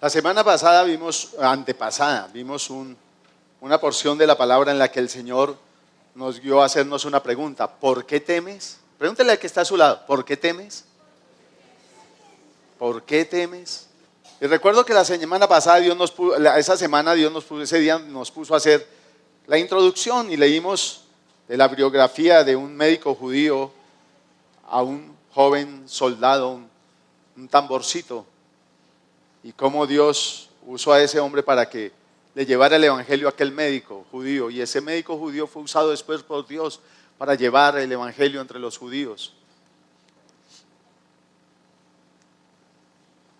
La semana pasada vimos una porción de la palabra en la que el Señor nos guió a hacernos una pregunta. ¿Por qué temes? Pregúntele al que está a su lado, ¿por qué temes? ¿Por qué temes? Y recuerdo que la semana pasada ese día nos puso a hacer la introducción y leímos de la biografía de un médico judío a un joven soldado, un tamborcito, y cómo Dios usó a ese hombre para que le llevara el evangelio a aquel médico judío, y ese médico judío fue usado después por Dios para llevar el evangelio entre los judíos.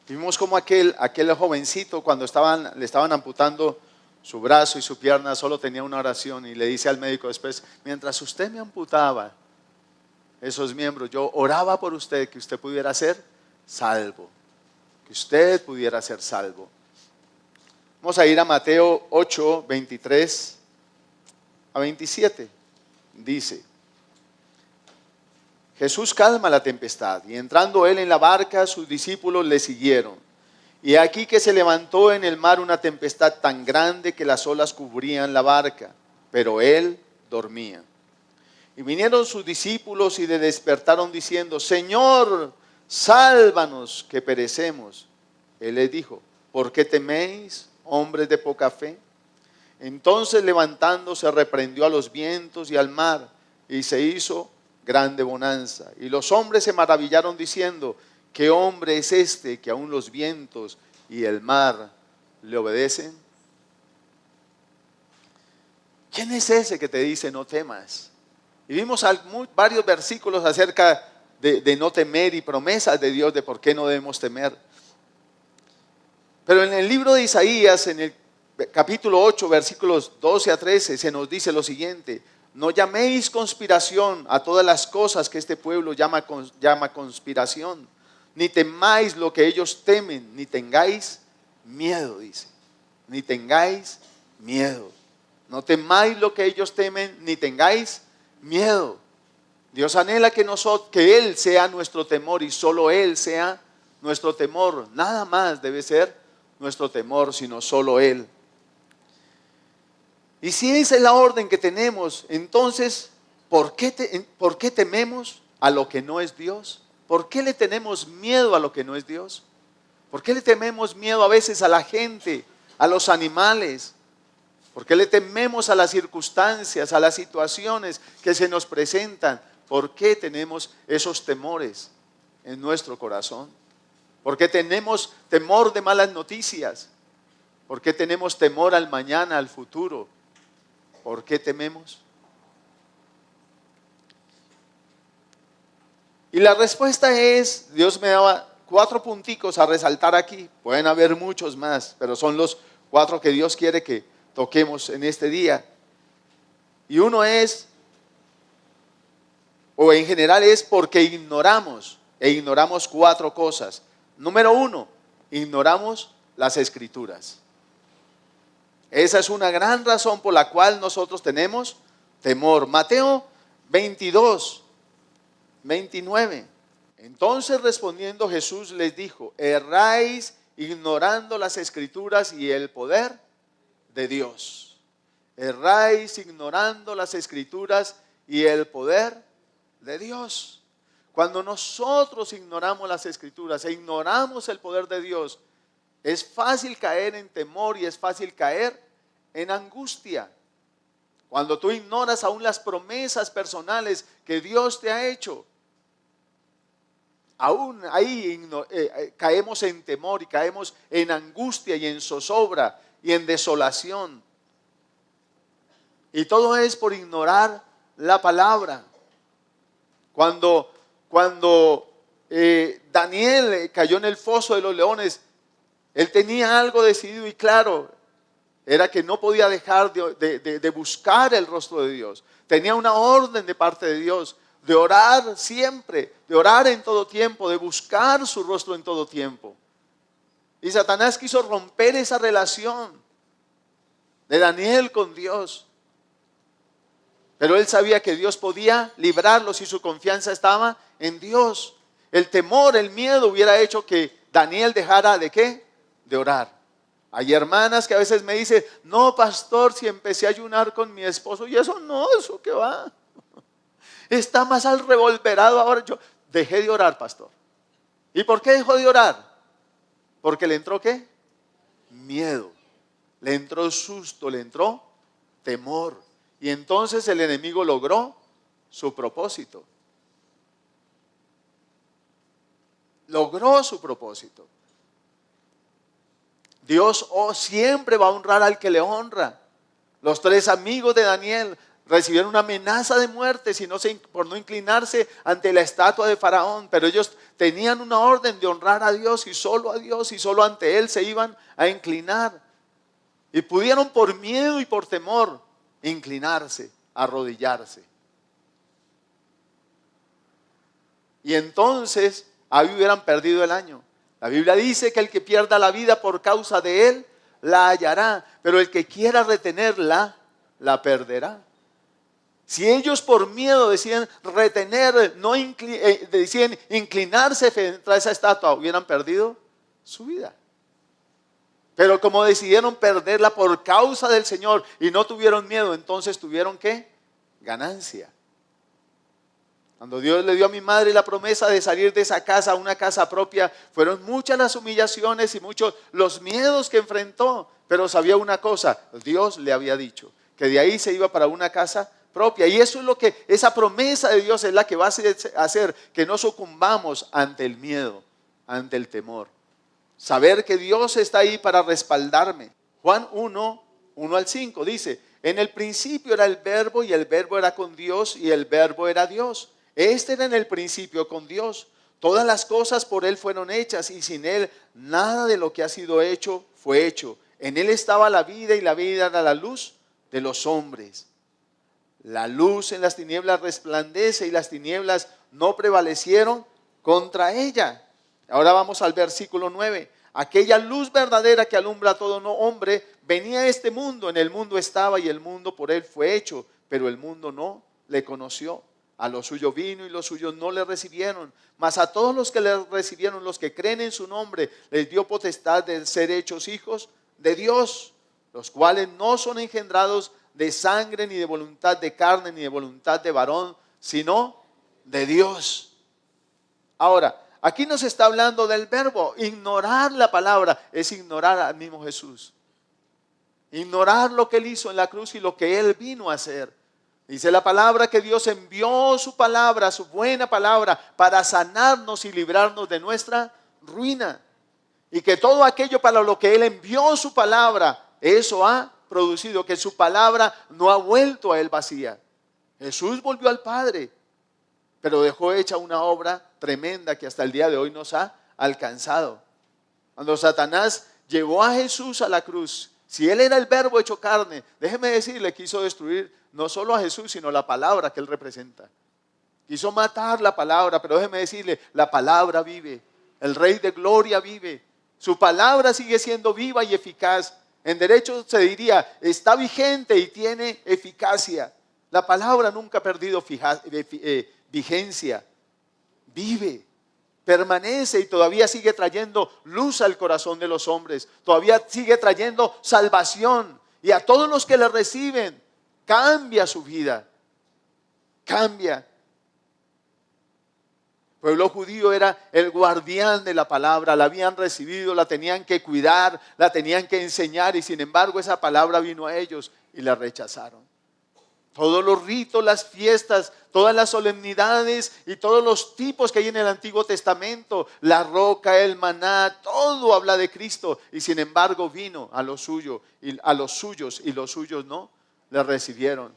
Vimos cómo aquel jovencito, cuando le estaban amputando su brazo y su pierna, solo tenía una oración, y le dice al médico después: mientras usted me amputaba esos miembros, yo oraba por usted, que usted pudiera ser salvo, que usted pudiera ser salvo. Vamos a ir a Mateo 8, 23 a 27. Dice: Jesús calma la tempestad, y entrando él en la barca, sus discípulos le siguieron. Y aquí que se levantó en el mar una tempestad tan grande que las olas cubrían la barca, pero él dormía. Y vinieron sus discípulos y le despertaron diciendo: Señor, sálvanos, que perecemos. Él les dijo: ¿por qué teméis, hombres de poca fe? Entonces, levantándose, reprendió a los vientos y al mar, y se hizo grande bonanza. Y los hombres se maravillaron diciendo: ¿qué hombre es este que aún los vientos y el mar le obedecen? ¿Quién es ese que te dice no temas? Y vimos varios versículos acerca de no temer y promesas de Dios de por qué no debemos temer. Pero en el libro de Isaías, en el capítulo 8, versículos 12 a 13, se nos dice lo siguiente: no llaméis conspiración a todas las cosas que este pueblo llama conspiración, ni temáis lo que ellos temen, ni tengáis miedo, dice. Ni tengáis miedo. No temáis lo que ellos temen, ni tengáis miedo. Dios anhela que Él sea nuestro temor, y solo Él sea nuestro temor. Nada más debe ser nuestro temor, sino solo Él. Y si esa es la orden que tenemos, entonces, ¿por qué tememos a lo que no es Dios? ¿Por qué le tenemos miedo a lo que no es Dios? ¿Por qué le tememos miedo a veces a la gente, a los animales? ¿Por qué le tememos a las circunstancias, a las situaciones que se nos presentan? ¿Por qué tenemos esos temores en nuestro corazón? ¿Por qué tenemos temor de malas noticias? ¿Por qué tenemos temor al mañana, al futuro? ¿Por qué tememos? Y la respuesta es, Dios me daba 4 punticos a resaltar aquí. Pueden haber muchos más, pero son los 4 que Dios quiere que toquemos en este día. Y uno es, o en general es, porque ignoramos 4 cosas. Número 1, ignoramos las Escrituras. Esa es una gran razón por la cual nosotros tenemos temor. Mateo 22, 29. Entonces, respondiendo, Jesús les dijo: erráis ignorando las Escrituras y el poder de Dios. Erráis ignorando las Escrituras y el poder de Dios. Cuando nosotros ignoramos las Escrituras e ignoramos el poder de Dios, es fácil caer en temor y es fácil caer en angustia. Cuando tú ignoras aún las promesas personales que Dios te ha hecho, aún ahí caemos en temor y caemos en angustia y en zozobra y en desolación. Y todo es por ignorar la palabra. Cuando Daniel cayó en el foso de los leones, él tenía algo decidido y claro: era que no podía dejar de buscar el rostro de Dios. Tenía una orden de parte de Dios de orar siempre, de orar en todo tiempo, de buscar su rostro en todo tiempo. Y Satanás quiso romper esa relación de Daniel con Dios. Pero él sabía que Dios podía librarlos y su confianza estaba en Dios. El temor, el miedo hubiera hecho que Daniel dejara ¿de qué? de orar. Hay hermanas que a veces me dicen, no, pastor, si empecé a ayunar con mi esposo, y eso no, eso qué va. Está más al revolverado ahora. Yo dejé de orar, pastor. ¿Y por qué dejó de orar? Porque le entró ¿qué? Miedo. Le entró susto, le entró temor. Y entonces el enemigo logró su propósito. Logró su propósito. Dios siempre va a honrar al que le honra. Los 3 amigos de Daniel recibieron una amenaza de muerte por no inclinarse ante la estatua de Faraón, pero ellos tenían una orden de honrar a Dios y solo ante Él se iban a inclinar. Y pudieron por miedo y por temor inclinarse, arrodillarse. Y entonces ahí hubieran perdido el año. La Biblia dice que el que pierda la vida por causa de Él, la hallará, pero el que quiera retenerla, la perderá. Si ellos por miedo deciden retener, deciden inclinarse frente a esa estatua, hubieran perdido su vida. Pero como decidieron perderla por causa del Señor y no tuvieron miedo, entonces tuvieron ¿qué? Ganancia. Cuando Dios le dio a mi madre la promesa de salir de esa casa a una casa propia, fueron muchas las humillaciones y muchos los miedos que enfrentó. Pero sabía una cosa, Dios le había dicho que de ahí se iba para una casa propia. Y eso es lo que, esa promesa de Dios es la que va a hacer que no sucumbamos ante el miedo, ante el temor. Saber que Dios está ahí para respaldarme. Juan 1, 1 al 5 dice, en el principio era el verbo y el verbo era con Dios y el verbo era Dios. Este era en el principio con Dios. Todas las cosas por Él fueron hechas y sin Él nada de lo que ha sido hecho fue hecho. En Él estaba la vida y la vida era la luz de los hombres. La luz en las tinieblas resplandece y las tinieblas no prevalecieron contra ella. Ahora vamos al versículo 9. Aquella luz verdadera que alumbra a todo hombre venía a este mundo. En el mundo estaba y el mundo por Él fue hecho, pero el mundo no le conoció. A lo suyo vino y los suyos no le recibieron. Mas a todos los que le recibieron, los que creen en su nombre, les dio potestad de ser hechos hijos de Dios, los cuales no son engendrados de sangre, ni de voluntad de carne, ni de voluntad de varón, sino de Dios. Ahora, aquí nos está hablando del verbo. Ignorar la palabra es ignorar al mismo Jesús. Ignorar lo que Él hizo en la cruz y lo que Él vino a hacer. Dice la palabra que Dios envió su palabra, su buena palabra, para sanarnos y librarnos de nuestra ruina. Y que todo aquello para lo que Él envió su palabra, eso ha producido que su palabra no ha vuelto a Él vacía. Jesús volvió al Padre, pero dejó hecha una obra tremenda que hasta el día de hoy nos ha alcanzado. Cuando Satanás llevó a Jesús a la cruz, si Él era el verbo hecho carne, déjeme decirle, quiso destruir no solo a Jesús, sino la palabra que Él representa. Quiso matar la palabra, pero déjeme decirle, la palabra vive. El Rey de Gloria vive. Su palabra sigue siendo viva y eficaz. En derecho se diría, está vigente y tiene eficacia. La palabra nunca ha perdido vigencia. Vive, permanece y todavía sigue trayendo luz al corazón de los hombres. Todavía sigue trayendo salvación. Y a todos los que le reciben, cambia su vida. Cambia. El pueblo judío era el guardián de la palabra, la habían recibido, la tenían que cuidar, la tenían que enseñar y sin embargo esa palabra vino a ellos y la rechazaron. Todos los ritos, las fiestas, todas las solemnidades y todos los tipos que hay en el Antiguo Testamento, la roca, el maná, todo habla de Cristo y sin embargo vino a lo suyo y a los suyos y los suyos no le recibieron.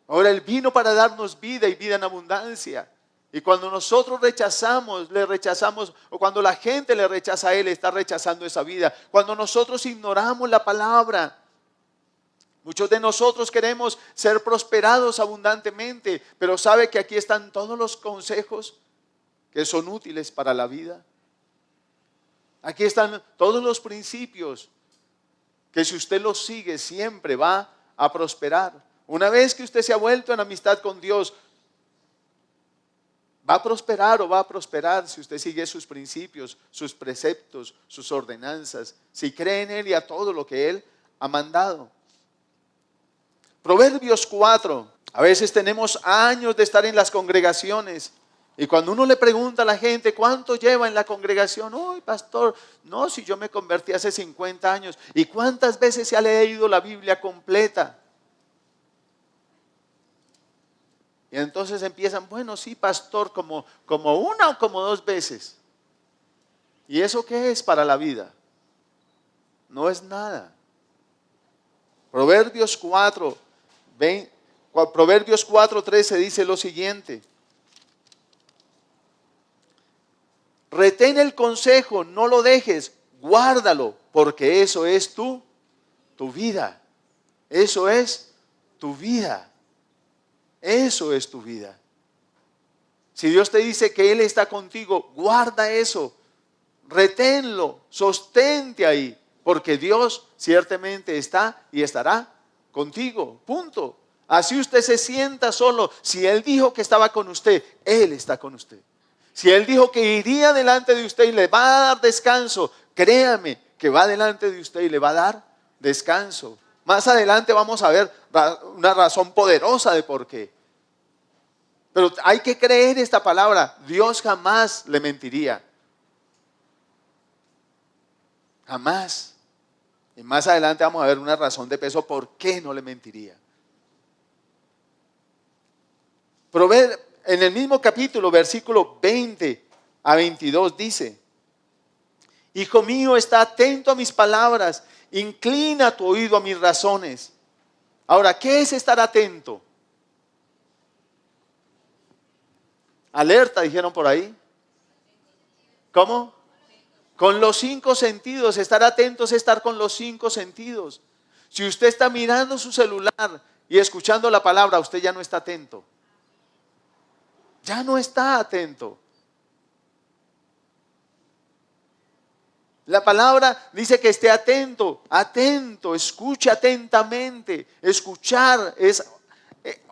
Ahora Él vino para darnos vida y vida en abundancia. Y cuando nosotros le rechazamos, o cuando la gente le rechaza a Él, está rechazando esa vida. Cuando nosotros ignoramos la palabra, muchos de nosotros queremos ser prosperados abundantemente, pero sabe que aquí están todos los consejos que son útiles para la vida. Aquí están todos los principios que si usted los sigue siempre va a prosperar. Una vez que usted se ha vuelto en amistad con Dios, Va a prosperar o va a prosperar si usted sigue sus principios, sus preceptos, sus ordenanzas, si cree en Él y a todo lo que Él ha mandado. Proverbios 4. A veces tenemos años de estar en las congregaciones y cuando uno le pregunta a la gente cuánto lleva en la congregación, uy, pastor, no, si yo me convertí hace 50 años. ¿Y cuántas veces se ha leído la Biblia completa? Y entonces empiezan, bueno, sí, pastor, como una o como 2 veces. ¿Y eso qué es para la vida? No es nada. Proverbios 4:13 dice lo siguiente. Retén el consejo, no lo dejes, guárdalo, porque eso es tu vida. Eso es tu vida. Eso es tu vida. Si Dios te dice que Él está contigo, guarda eso, reténlo, sostente ahí, porque Dios ciertamente está y estará contigo, punto. Así usted se sienta solo, si Él dijo que estaba con usted, Él está con usted. Si Él dijo que iría delante de usted y le va a dar descanso, créame que va delante de usted y le va a dar descanso. Más adelante vamos a ver una razón poderosa de por qué. Pero hay que creer esta palabra. Dios jamás le mentiría. Jamás. Y más adelante vamos a ver una razón de peso por qué no le mentiría. En el mismo capítulo, versículo 20 a 22 dice: Hijo mío, está atento a mis palabras, inclina tu oído a mis razones. Ahora, ¿qué es estar atento? Alerta, dijeron por ahí. ¿Cómo? Con los 5 sentidos. Estar atentos es estar con los 5 sentidos. Si usted está mirando su celular y escuchando la palabra, usted ya no está atento. Ya no está atento. La palabra dice que esté atento, escuche atentamente. Escuchar es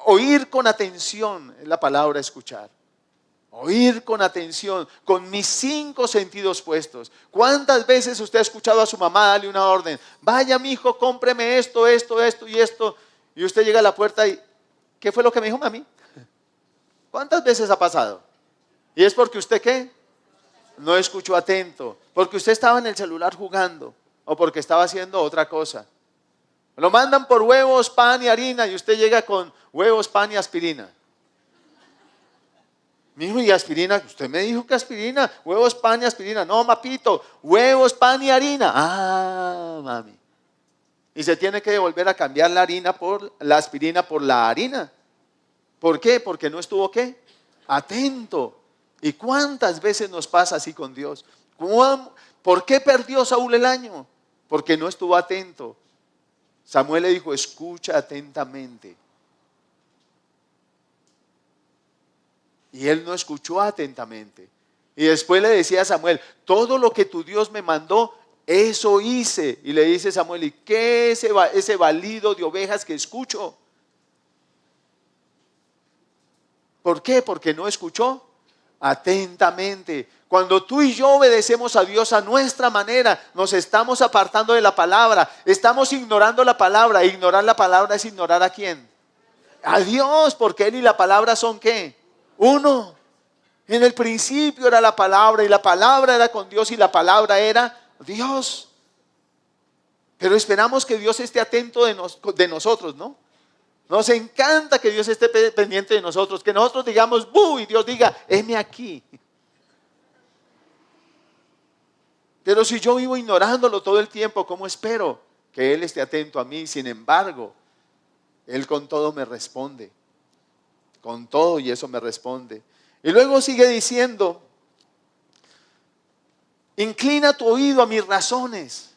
oír con atención, es la palabra escuchar. Oír con atención, con mis 5 sentidos puestos. ¿Cuántas veces usted ha escuchado a su mamá darle una orden? Vaya, mijo, cómpreme esto y esto. Y usted llega a la puerta y, ¿qué fue lo que me dijo mami? ¿Cuántas veces ha pasado? ¿Y es porque usted qué? No escuchó atento, porque usted estaba en el celular jugando o porque estaba haciendo otra cosa. Lo mandan por huevos, pan y harina y usted llega con huevos, pan y aspirina. Mijo, ¿y aspirina? Usted me dijo que aspirina, huevos, pan y aspirina. No, mapito, huevos, pan y harina. Ah, mami. Y se tiene que volver a cambiar la aspirina por la harina. ¿Por qué? Porque no estuvo ¿qué? Atento. ¿Y cuántas veces nos pasa así con Dios? ¿Por qué perdió Saúl el año? Porque no estuvo atento. Samuel le dijo, escucha atentamente. Y él no escuchó atentamente. Y después le decía a Samuel, todo lo que tu Dios me mandó, eso hice. Y le dice Samuel, ¿y qué es ese balido de ovejas que escucho? ¿Por qué? Porque no escuchó atentamente. Cuando tú y yo obedecemos a Dios a nuestra manera, nos estamos apartando de la palabra, estamos ignorando la palabra. Ignorar la palabra es ignorar ¿a quién? A Dios, porque Él y la palabra son ¿qué? Uno. En el principio era la palabra y la palabra era con Dios y la palabra era Dios. Pero esperamos que Dios esté atento de nosotros, ¿no? Nos encanta que Dios esté pendiente de nosotros, que nosotros digamos ¡bu! Y Dios diga, heme aquí. Pero si yo vivo ignorándolo todo el tiempo, ¿cómo espero que Él esté atento a mí? Sin embargo, Él con todo me responde. Con todo y eso me responde. Y luego sigue diciendo, inclina tu oído a mis razones.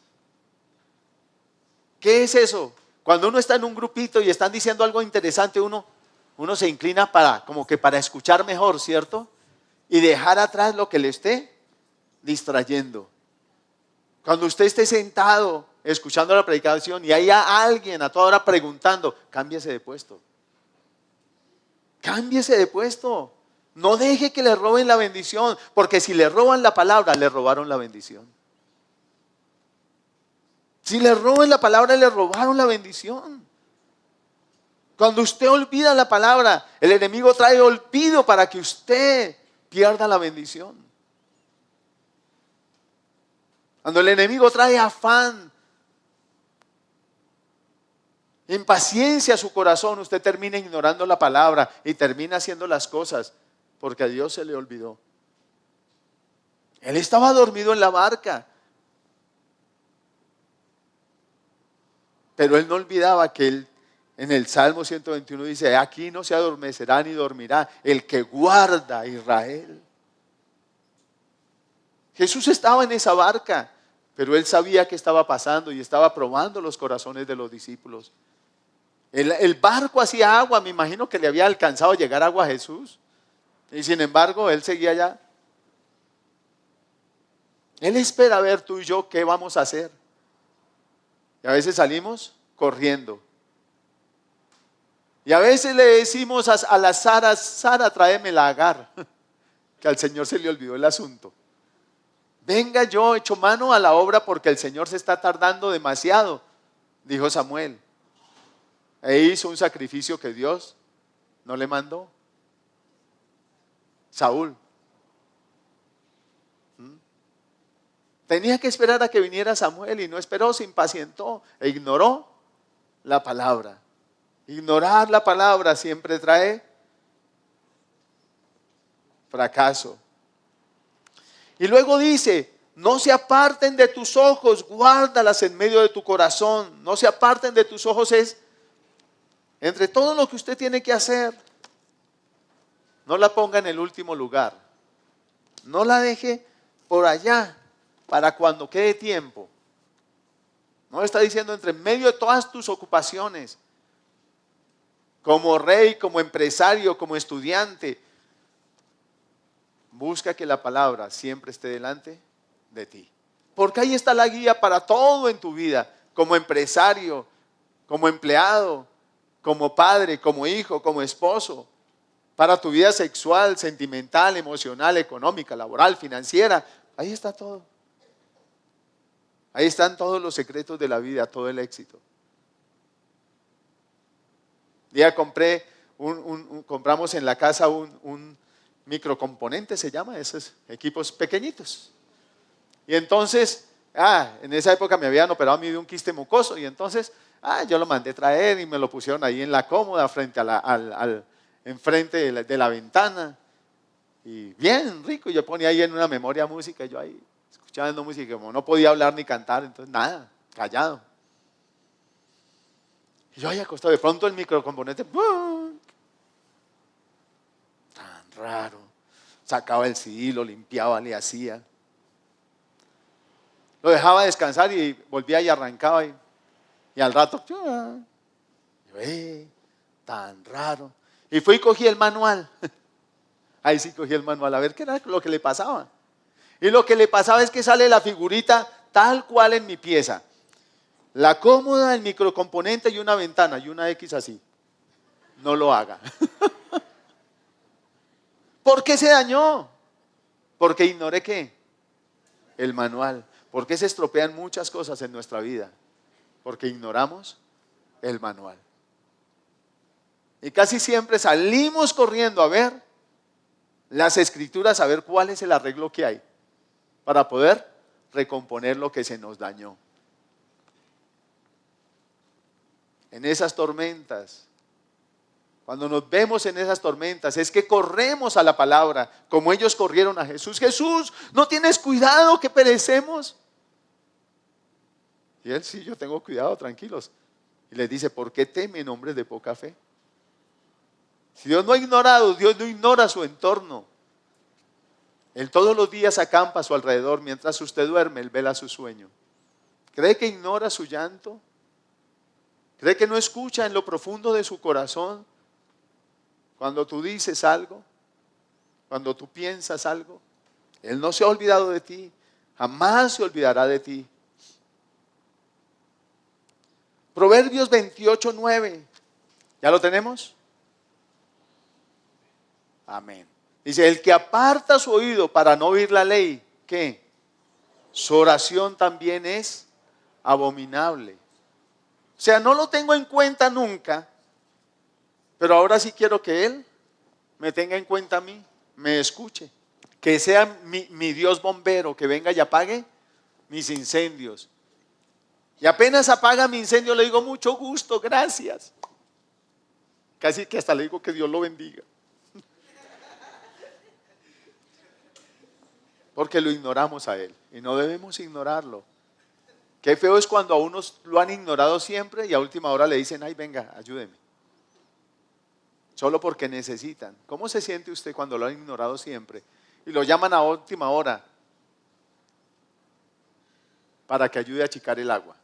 ¿Qué es eso? Cuando uno está en un grupito y están diciendo algo interesante, uno se inclina como que para escuchar mejor, ¿cierto? Y dejar atrás lo que le esté distrayendo. Cuando usted esté sentado escuchando la predicación y haya alguien a toda hora preguntando, cámbiese de puesto. Cámbiese de puesto. No deje que le roben la bendición, porque si le roban la palabra, le robaron la bendición. Si le roban la palabra, le robaron la bendición. Cuando usted olvida la palabra, el enemigo trae olvido para que usted pierda la bendición. Cuando el enemigo trae afán, impaciencia a su corazón, usted termina ignorando la palabra y termina haciendo las cosas porque a Dios se le olvidó. Él estaba dormido en la barca, pero él no olvidaba que él, en el Salmo 121 dice: aquí no se adormecerá ni dormirá el que guarda a Israel. Jesús estaba en esa barca, pero él sabía qué estaba pasando y estaba probando los corazones de los discípulos. El barco hacía agua, me imagino que le había alcanzado a llegar agua a Jesús. Y sin embargo, él seguía allá. Él espera ver tú y yo qué vamos a hacer. Y a veces salimos corriendo. Y a veces le decimos a la Sara: Sara, tráeme la Agar. Que al Señor se le olvidó el asunto. Venga, yo echo mano a la obra porque el Señor se está tardando demasiado, dijo Samuel. E hizo un sacrificio que Dios no le mandó. Saúl. Tenía que esperar a que viniera Samuel y no esperó, se impacientó e ignoró la palabra. Ignorar la palabra siempre trae fracaso. Y luego dice: no se aparten de tus ojos, guárdalas en medio de tu corazón. No se aparten de tus ojos es entre todo lo que usted tiene que hacer. No la ponga en el último lugar. No la deje por allá para cuando quede tiempo. No está diciendo entre medio de todas tus ocupaciones, como rey, como empresario, como estudiante. Busca que la palabra siempre esté delante de ti. Porque ahí está la guía para todo en tu vida, como empresario, como empleado, como padre, como hijo, como esposo, para tu vida sexual, sentimental, emocional, económica, laboral, financiera. Ahí está todo. Ahí están todos los secretos de la vida, todo el éxito. Ya compramos en la casa un microcomponente, se llama, esos equipos pequeñitos. Y entonces, en esa época me habían operado a mí de un quiste mucoso y entonces, yo lo mandé traer y me lo pusieron ahí en la cómoda frente a enfrente de la ventana. Y bien rico, yo ponía ahí en una memoria música, yo ahí escuchando música, como no podía hablar ni cantar, entonces nada, callado. Y yo ahí acostado, de pronto el microcomponente, ¡pum! Tan raro. Sacaba el CD, lo limpiaba, le hacía. Lo dejaba descansar y volvía y arrancaba. Y al rato, tan raro. Y fui y cogí el manual. Ahí sí cogí el manual a ver qué era lo que le pasaba. Y lo que le pasaba es que sale la figurita tal cual en mi pieza. La cómoda, el microcomponente y una ventana y una X así. No lo haga. ¿Por qué se dañó? Porque ignoré ¿qué? El manual. ¿Por qué se estropean muchas cosas en nuestra vida? Porque ignoramos el manual. Y casi siempre salimos corriendo a ver las escrituras, a ver cuál es el arreglo que hay para poder recomponer lo que se nos dañó. En esas tormentas, cuando nos vemos en esas tormentas, es que corremos a la palabra, como ellos corrieron a Jesús. Jesús, ¿no tienes cuidado que perecemos? Y él: sí, yo tengo cuidado, tranquilos. Y les dice: ¿por qué temen, hombres de poca fe? Si Dios no ha ignorado, Dios no ignora su entorno. Él todos los días acampa a su alrededor. Mientras usted duerme, Él vela su sueño. ¿Cree que ignora su llanto? ¿Cree que no escucha en lo profundo de su corazón cuando tú dices algo? Cuando tú piensas algo. Él no se ha olvidado de ti. Jamás se olvidará de ti. Proverbios 28:9. ¿Ya lo tenemos? Amén. Dice, el que aparta su oído para no oír la ley, ¿qué? Su oración también es abominable. O sea, no lo tengo en cuenta nunca, pero ahora sí quiero que Él me tenga en cuenta a mí, me escuche. Que sea mi Dios bombero, que venga y apague mis incendios. Y apenas apaga mi incendio le digo, mucho gusto, gracias. Casi que hasta le digo que Dios lo bendiga. Porque lo ignoramos a Él y no debemos ignorarlo. Qué feo es cuando a unos lo han ignorado siempre y a última hora le dicen, ay, venga, ayúdeme. Solo porque necesitan. ¿Cómo se siente usted cuando lo han ignorado siempre? Y lo llaman a última hora para que ayude a achicar el agua.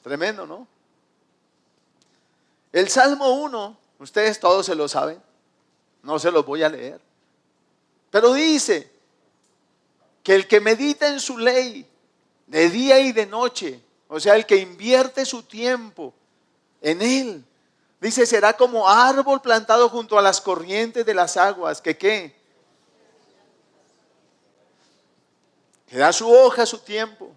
Tremendo, ¿no? El Salmo 1, ustedes todos se lo saben, no se los voy a leer. Pero dice que el que medita en su ley de día y de noche, o sea, el que invierte su tiempo en él, dice, será como árbol plantado junto a las corrientes de las aguas, que ¿qué? Que da su hoja a su tiempo.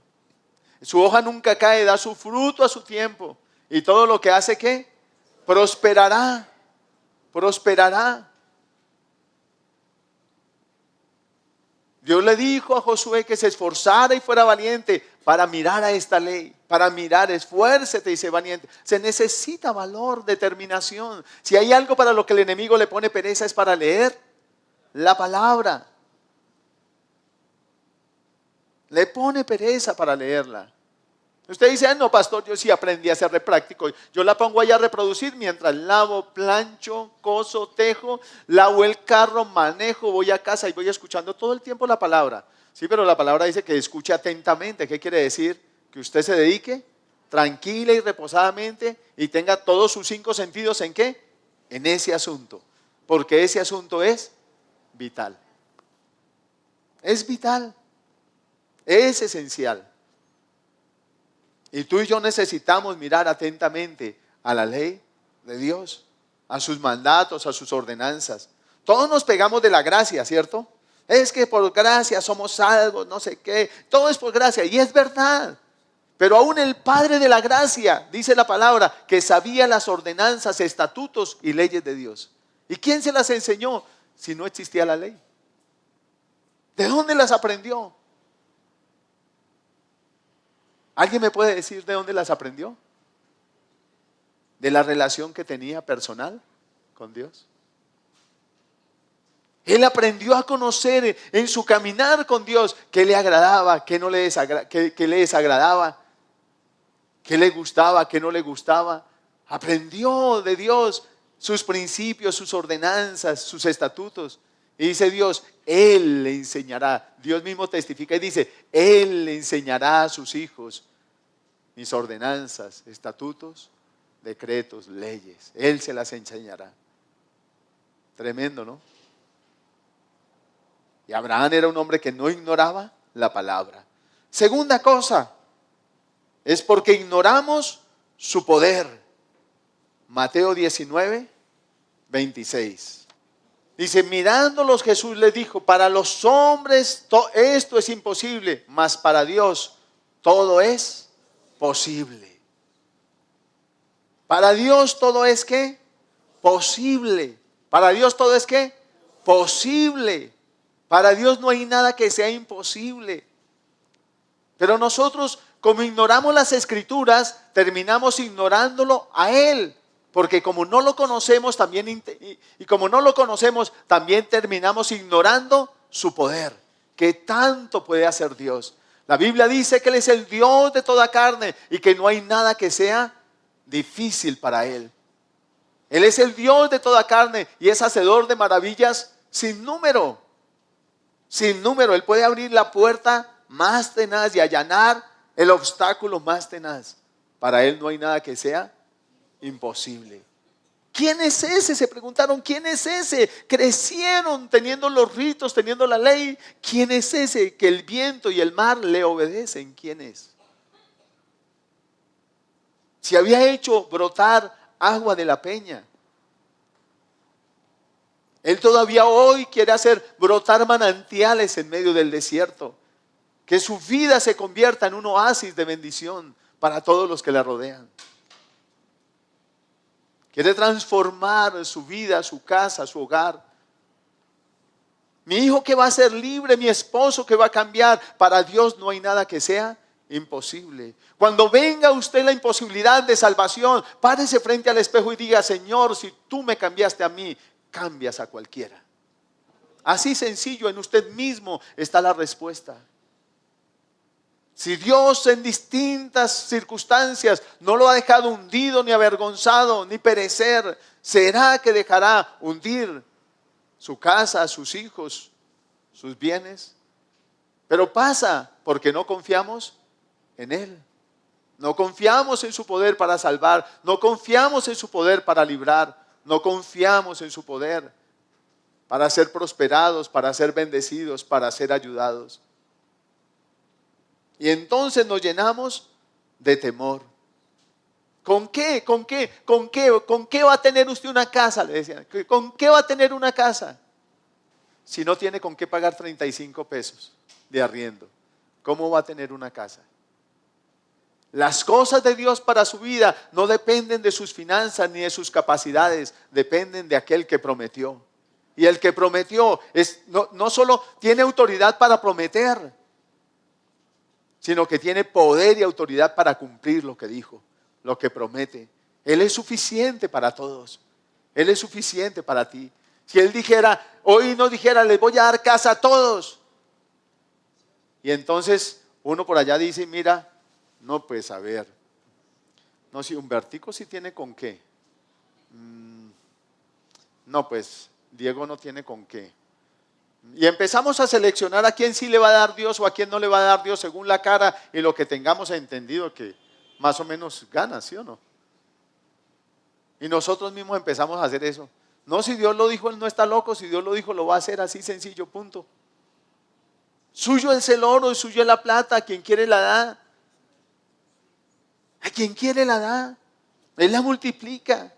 Su hoja nunca cae, da su fruto a su tiempo. Y todo lo que hace, ¿qué? Prosperará, prosperará. Dios le dijo a Josué que se esforzara y fuera valiente para mirar a esta ley, para mirar, esfuércete y sé valiente. Se necesita valor, determinación. Si hay algo para lo que el enemigo le pone pereza es para leer la palabra. Le pone pereza para leerla. Usted dice, no, pastor, yo sí aprendí a ser re práctico. Yo la pongo allá a reproducir mientras lavo, plancho, coso, tejo, lavo el carro, manejo, voy a casa y voy escuchando todo el tiempo la palabra. Sí, pero la palabra dice que escuche atentamente. ¿Qué quiere decir? Que usted se dedique tranquila y reposadamente y tenga todos sus 5 sentidos ¿en qué? En ese asunto. Porque ese asunto es vital. Es vital. Es esencial. Y tú y yo necesitamos mirar atentamente a la ley de Dios, a sus mandatos, a sus ordenanzas. Todos nos pegamos de la gracia, ¿cierto? Es que por gracia somos salvos, no sé qué. Todo es por gracia y es verdad. Pero aún el Padre de la gracia, dice la palabra, que sabía las ordenanzas, estatutos y leyes de Dios. ¿Y quién se las enseñó si no existía la ley? ¿De dónde las aprendió? ¿Alguien me puede decir de dónde las aprendió? De la relación que tenía personal con Dios. Él aprendió a conocer en su caminar con Dios qué le agradaba, qué no le qué le desagradaba, qué le gustaba, qué no le gustaba. Aprendió de Dios sus principios, sus ordenanzas, sus estatutos. Y dice Dios, Él le enseñará. Dios mismo testifica y dice, Él le enseñará a sus hijos mis ordenanzas, estatutos, decretos, leyes. Él se las enseñará. Tremendo, ¿no? Y Abraham era un hombre que no ignoraba la palabra. Segunda cosa, es porque ignoramos su poder. Mateo 19, 26. Dice, mirándolos Jesús les dijo, para los hombres esto es imposible, mas para Dios todo es posible. Para Dios todo es ¿qué? Posible. Para Dios todo es ¿qué? Posible. Para Dios no hay nada que sea imposible. Pero nosotros, como ignoramos las Escrituras, terminamos ignorándolo a Él. Porque como no lo conocemos, también como no lo conocemos, también terminamos ignorando su poder. ¿Qué tanto puede hacer Dios? La Biblia dice que Él es el Dios de toda carne y que no hay nada que sea difícil para Él. Él es el Dios de toda carne y es hacedor de maravillas sin número. Sin número. Él puede abrir la puerta más tenaz y allanar el obstáculo más tenaz. Para Él no hay nada que sea imposible. ¿Quién es ese? Se preguntaron, ¿quién es ese? Crecieron teniendo los ritos, teniendo la ley. ¿Quién es ese que el viento y el mar le obedecen? ¿Quién es? Si había hecho brotar agua de la peña, Él todavía hoy quiere hacer brotar manantiales en medio del desierto. Que su vida se convierta en un oasis de bendición para todos los que la rodean. Quiere transformar su vida, su casa, su hogar. Mi hijo que va a ser libre, mi esposo que va a cambiar. Para Dios no hay nada que sea imposible. Cuando venga a usted la imposibilidad de salvación, párese frente al espejo y diga: Señor, si tú me cambiaste a mí, cambias a cualquiera. Así sencillo, en usted mismo está la respuesta. Si Dios en distintas circunstancias no lo ha dejado hundido, ni avergonzado, ni perecer, ¿será que dejará hundir su casa, sus hijos, sus bienes? Pero pasa porque no confiamos en Él. No confiamos en su poder para salvar. No confiamos en su poder para librar. No confiamos en su poder para ser prosperados, para ser bendecidos, para ser ayudados. Y entonces nos llenamos de temor. ¿Con qué? ¿Con qué? ¿Con qué? ¿Con qué va a tener usted una casa? Le decían. ¿Con qué va a tener una casa? Si no tiene con qué pagar 35 pesos de arriendo, ¿cómo va a tener una casa? Las cosas de Dios para su vida no dependen de sus finanzas ni de sus capacidades, dependen de aquel que prometió. Y el que prometió no solo tiene autoridad para prometer, sino que tiene poder y autoridad para cumplir lo que dijo, lo que promete. Él es suficiente para todos. Él es suficiente para ti. Si Él dijera, hoy no dijera, les voy a dar casa a todos. Y entonces uno por allá dice, mira, no, pues a ver, no, si Humbertico sí tiene con qué. No, pues Diego no tiene con qué. Y empezamos a seleccionar a quién sí le va a dar Dios o a quién no le va a dar Dios según la cara y lo que tengamos entendido que más o menos gana, ¿sí o no? Y nosotros mismos empezamos a hacer eso. No, si Dios lo dijo, Él no está loco. Si Dios lo dijo, lo va a hacer, así sencillo, punto. Suyo es el oro y suyo es la plata. A quien quiere la da. A quien quiere la da. Él la multiplica.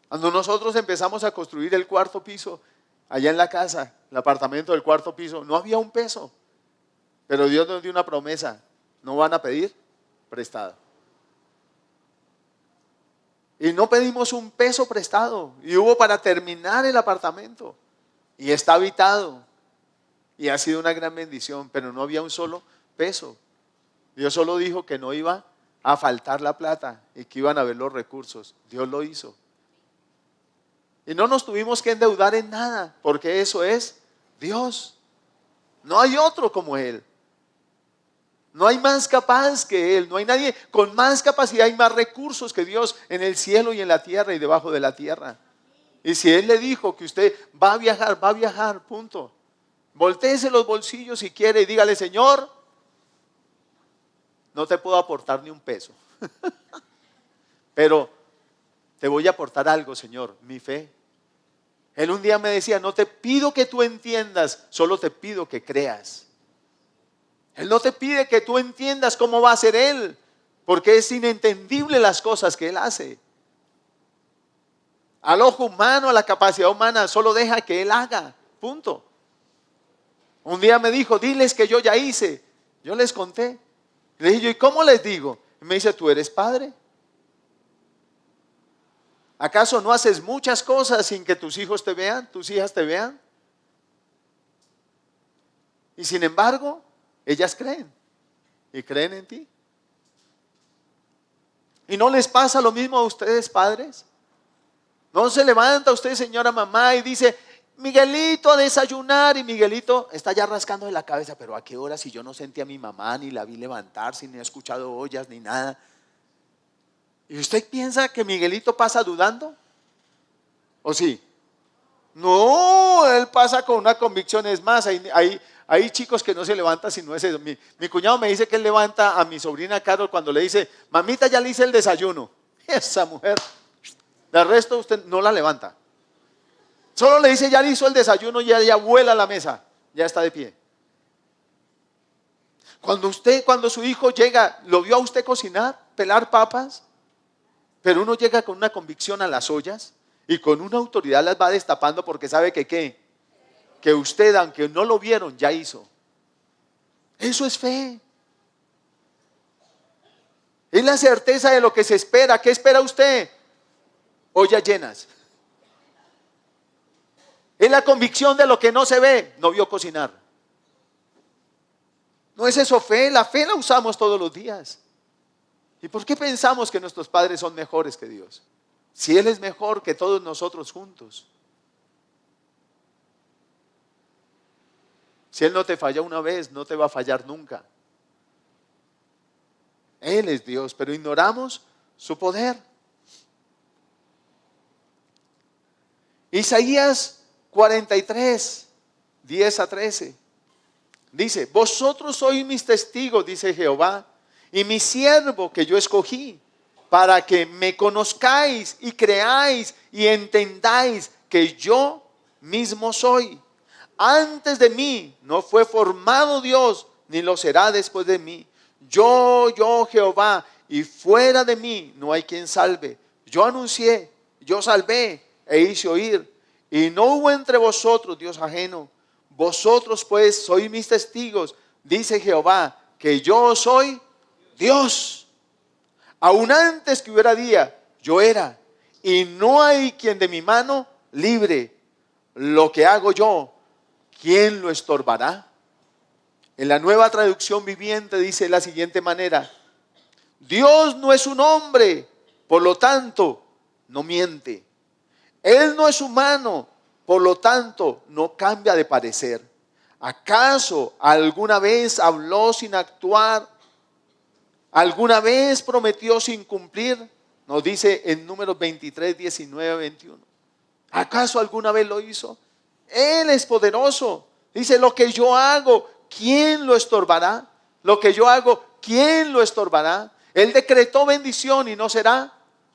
Cuando nosotros empezamos a construir el cuarto piso, allá en la casa, el apartamento del cuarto piso, no había un peso. Pero Dios nos dio una promesa. No van a pedir prestado. Y no pedimos un peso prestado. Y hubo para terminar el apartamento. Y está habitado. Y ha sido una gran bendición. Pero no había un solo peso. Dios solo dijo que no iba a faltar la plata. Y que iban a haber los recursos. Dios lo hizo. Y no nos tuvimos que endeudar en nada. Porque eso es Dios. No hay otro como Él. No hay más capaz que Él, no hay nadie con más capacidad y más recursos que Dios en el cielo y en la tierra y debajo de la tierra. Y si Él le dijo que usted va a viajar, punto. Voltéese los bolsillos si quiere y dígale, Señor, no te puedo aportar ni un peso, pero te voy a aportar algo, Señor, mi fe. Él un día me decía, no te pido que tú entiendas, solo te pido que creas. Él no te pide que tú entiendas cómo va a ser Él, porque es inentendible las cosas que Él hace. Al ojo humano, a la capacidad humana, solo deja que Él haga, punto. Un día me dijo, diles que yo ya hice. Yo les conté. Le dije yo, ¿y cómo les digo? Y me dice, ¿tú eres padre? ¿Acaso no haces muchas cosas sin que tus hijos te vean, tus hijas te vean? Y sin embargo, ellas creen y creen en ti. ¿Y no les pasa lo mismo a ustedes, padres? ¿No se levanta usted, señora mamá, y dice, Miguelito a desayunar? Y Miguelito está ya rascando de la cabeza, pero ¿a qué hora si yo no sentí a mi mamá, ni la vi levantarse, ni he escuchado ollas, ni nada? ¿Y usted piensa que Miguelito pasa dudando? ¿O sí? No, él pasa con una convicción. Es más, hay chicos que no se levantan si no es eso. Mi cuñado me dice que él levanta a mi sobrina Carol cuando le dice, mamita, ya le hice el desayuno. Esa mujer, de resto usted no la levanta. Solo le dice, ya le hizo el desayuno y ya vuela a la mesa, ya está de pie. Cuando su hijo llega, ¿lo vio a usted cocinar, pelar papas? Pero uno llega con una convicción a las ollas Y con una autoridad las va destapando porque sabe que ¿qué? Que usted, aunque no lo vieron, ya hizo. Eso es fe. Es la certeza de lo que se espera. ¿Qué espera usted? Ollas llenas. Es la convicción de lo que no se ve. No vio cocinar. ¿No es eso fe? La fe la usamos todos los días. ¿Y por qué pensamos que nuestros padres son mejores que Dios? Si Él es mejor que todos nosotros juntos. Si Él no te falla una vez, no te va a fallar nunca. Él es Dios, pero ignoramos su poder. Isaías 43, 10 a 13. Dice, vosotros sois mis testigos, dice Jehová, y mi siervo que yo escogí, para que me conozcáis y creáis y entendáis que yo mismo soy. Antes de mí no fue formado Dios, ni lo será después de mí. Yo Jehová, y fuera de mí no hay quien salve. Yo anuncié, yo salvé e hice oír, y no hubo entre vosotros Dios ajeno. Vosotros pues sois mis testigos, dice Jehová, que yo soy Dios. Aún antes que hubiera día, yo era, y no hay quien de mi mano libre. Lo que hago yo, ¿quién lo estorbará? En la Nueva Traducción Viviente dice de la siguiente manera: Dios no es un hombre, por lo tanto, no miente. Él no es humano, por lo tanto, no cambia de parecer. ¿Acaso alguna vez habló sin actuar? ¿Alguna vez prometió sin cumplir? Nos dice en Números 23, 19, 21. ¿Acaso alguna vez lo hizo? Él es poderoso. Dice, lo que yo hago, ¿quién lo estorbará? Lo que yo hago, ¿quién lo estorbará? Él decretó bendición y no será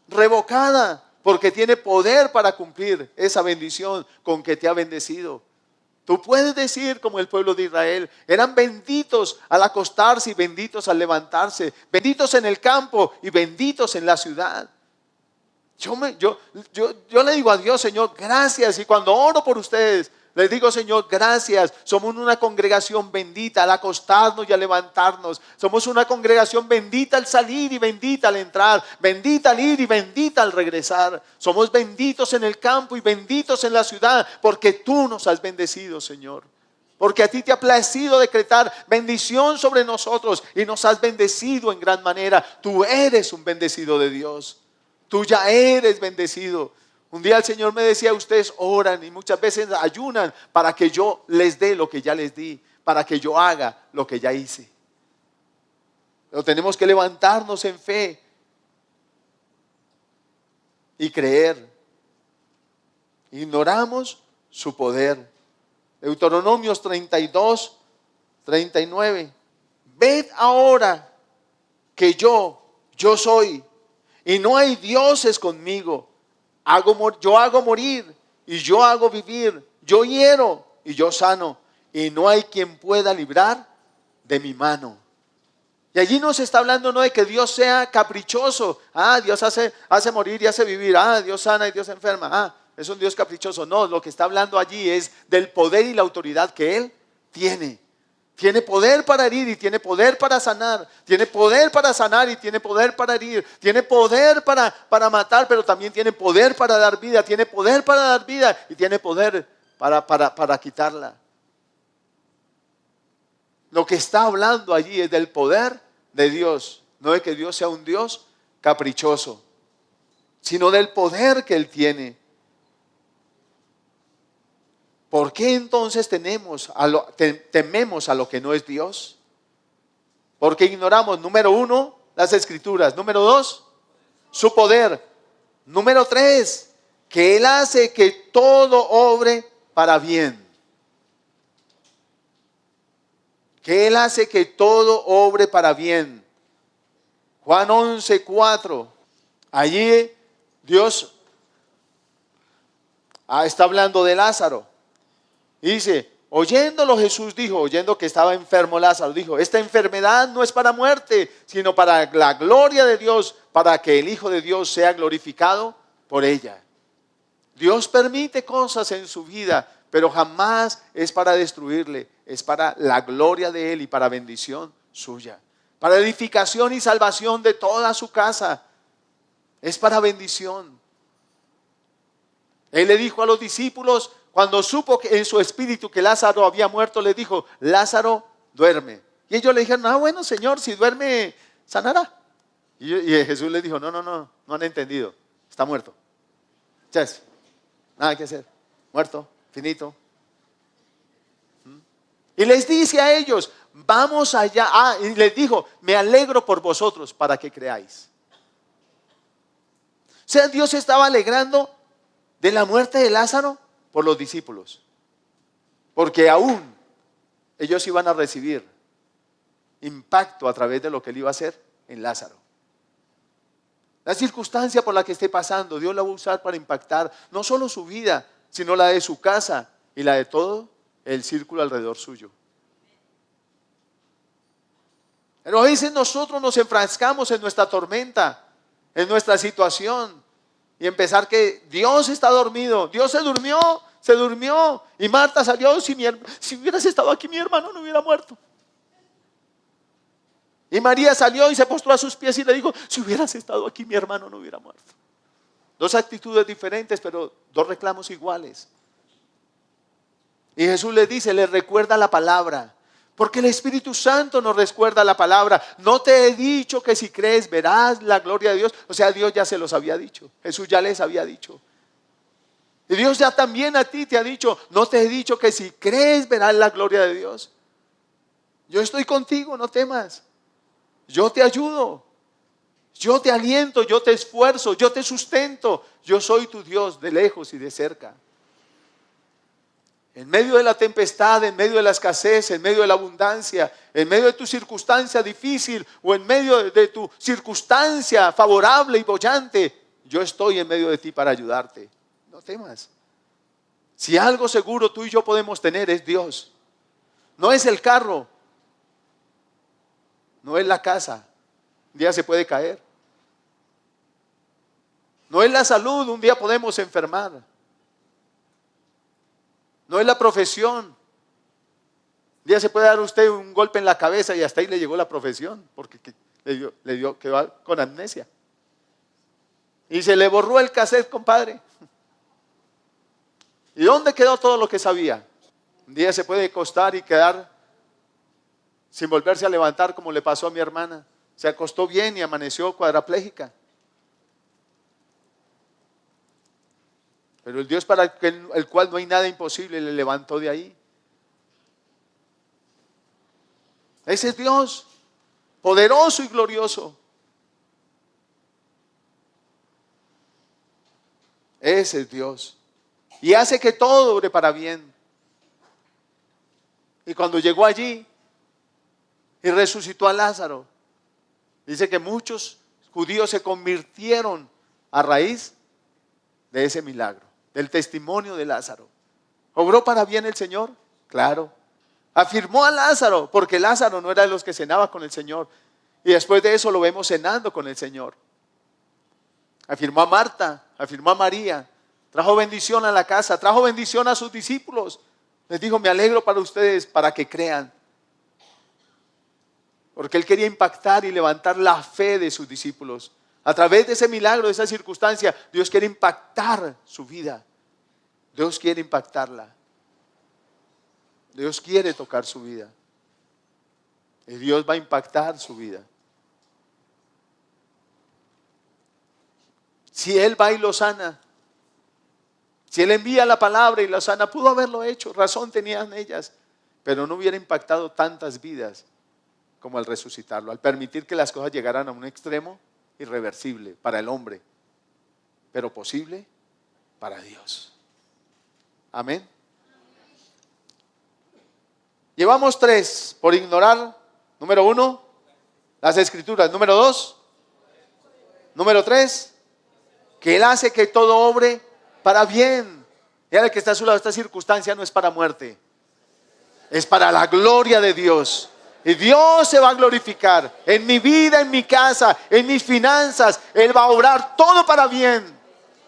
revocada, porque tiene poder para cumplir esa bendición con que te ha bendecido. Tú puedes decir como el pueblo de Israel, eran benditos al acostarse y benditos al levantarse, benditos en el campo y benditos en la ciudad. Yo le digo a Dios, Señor, gracias. Y cuando oro por ustedes, les digo, Señor, gracias. Somos una congregación bendita al acostarnos y al levantarnos. Somos una congregación bendita al salir y bendita al entrar. Bendita al ir y bendita al regresar. Somos benditos en el campo y benditos en la ciudad, porque tú nos has bendecido, Señor. Porque a ti te ha placido decretar bendición sobre nosotros y nos has bendecido en gran manera. Tú eres un bendecido de Dios. Tú ya eres bendecido. Un día el Señor me decía, ustedes oran y muchas veces ayunan para que yo les dé lo que ya les di, para que yo haga lo que ya hice. Pero tenemos que levantarnos en fe y creer. Ignoramos su poder. Deuteronomios 32, 39. Ved ahora que yo soy, y no hay dioses conmigo. Yo hago morir y yo hago vivir. Yo hiero y yo sano, y no hay quien pueda librar de mi mano. Y allí nos está hablando no de que Dios sea caprichoso. Dios hace morir y hace vivir. Dios sana y Dios enferma. Es un Dios caprichoso. No, lo que está hablando allí es del poder y la autoridad que Él tiene. Tiene poder para herir y tiene poder para sanar. Tiene poder para sanar y tiene poder para herir. Tiene poder para matar, pero también tiene poder para dar vida. Tiene poder para dar vida y tiene poder para quitarla. Lo que está hablando allí es del poder de Dios. No de que Dios sea un Dios caprichoso, sino del poder que Él tiene. ¿Por qué entonces tememos a lo que no es Dios? Porque ignoramos, número 1, las Escrituras. Número 2, su poder. Número 3, que Él hace que todo obre para bien. Que Él hace que todo obre para bien. Juan 11, 4. Allí Dios está hablando de Lázaro. Y dice, oyéndolo Jesús dijo, oyendo que estaba enfermo Lázaro, dijo, esta enfermedad no es para muerte, sino para la gloria de Dios, para que el Hijo de Dios sea glorificado por ella. Dios permite cosas en su vida, pero jamás es para destruirle, es para la gloria de Él y para bendición suya, para edificación y salvación de toda su casa. Es para bendición. Él le dijo a los discípulos, cuando supo que en su espíritu que Lázaro había muerto, le dijo: Lázaro, duerme. Y ellos le dijeron: bueno, Señor, si duerme, sanará. Y Jesús les dijo: no han entendido, está muerto. Ya, nada que hacer, muerto, finito. Y les dice a ellos: vamos allá. Y les dijo: me alegro por vosotros para que creáis. O sea, Dios se estaba alegrando de la muerte de Lázaro por los discípulos, porque aún ellos iban a recibir impacto a través de lo que Él iba a hacer en Lázaro. La circunstancia por la que esté pasando, Dios la va a usar para impactar no solo su vida, sino la de su casa y la de todo el círculo alrededor suyo. Pero a veces nosotros nos enfrascamos en nuestra tormenta, en nuestra situación, y en pensar que Dios está dormido. Dios se durmió. Y Marta salió: si hubieras estado aquí, mi hermano no hubiera muerto. Y María salió y se postró a sus pies y le dijo: si hubieras estado aquí, mi hermano no hubiera muerto. Dos actitudes diferentes, pero dos reclamos iguales. Y Jesús les dice, les recuerda la palabra, porque el Espíritu Santo nos recuerda la palabra. No te he dicho que si crees verás la gloria de Dios. O sea, Dios ya se los había dicho. Jesús ya les había dicho. Y Dios ya también a ti te ha dicho: no te he dicho que si crees verás la gloria de Dios. Yo estoy contigo, no temas. Yo te ayudo. Yo te aliento, yo te esfuerzo, yo te sustento. Yo soy tu Dios de lejos y de cerca. En medio de la tempestad, en medio de la escasez, en medio de la abundancia, en medio de tu circunstancia difícil o en medio de tu circunstancia favorable y boyante, yo estoy en medio de ti para ayudarte. No temas. Si algo seguro tú y yo podemos tener es Dios. No es el carro, no es la casa, un día se puede caer. No es la salud, un día podemos enfermar. No es la profesión. Un día se puede dar usted un golpe en la cabeza y hasta ahí le llegó la profesión, porque quedó con amnesia. Y se le borró el cassette, compadre. ¿Y dónde quedó todo lo que sabía? Un día se puede acostar y quedar sin volverse a levantar, como le pasó a mi hermana. Se acostó bien y amaneció cuadraplégica. Pero el Dios para el cual no hay nada imposible le levantó de ahí. Ese es Dios, poderoso y glorioso. Ese es Dios. Y hace que todo obre para bien. Y cuando llegó allí y resucitó a Lázaro, dice que muchos judíos se convirtieron a raíz de ese milagro, del testimonio de Lázaro. ¿Obró para bien el Señor? Claro. Afirmó a Lázaro, porque Lázaro no era de los que cenaba con el Señor. Y después de eso lo vemos cenando con el Señor. Afirmó a Marta, afirmó a María. Trajo bendición a la casa, trajo bendición a sus discípulos. Les dijo: me alegro para ustedes, para que crean. Porque Él quería impactar y levantar la fe de sus discípulos. A través de ese milagro, de esa circunstancia, Dios quiere impactar su vida. Dios quiere impactarla. Dios quiere tocar su vida. Y Dios va a impactar su vida. Si Él va y lo sana, si Él envía la palabra y lo sana, pudo haberlo hecho, razón tenían ellas, pero no hubiera impactado tantas vidas como al resucitarlo, al permitir que las cosas llegaran a un extremo irreversible para el hombre, pero posible para Dios. Amén. Llevamos 3 por ignorar. Número 1, las Escrituras. Número 2, número 3, que Él hace que todo obre para bien. Y el que está a su lado, esta circunstancia no es para muerte, es para la gloria de Dios. Y Dios se va a glorificar en mi vida, en mi casa, en mis finanzas. Él va a obrar todo para bien,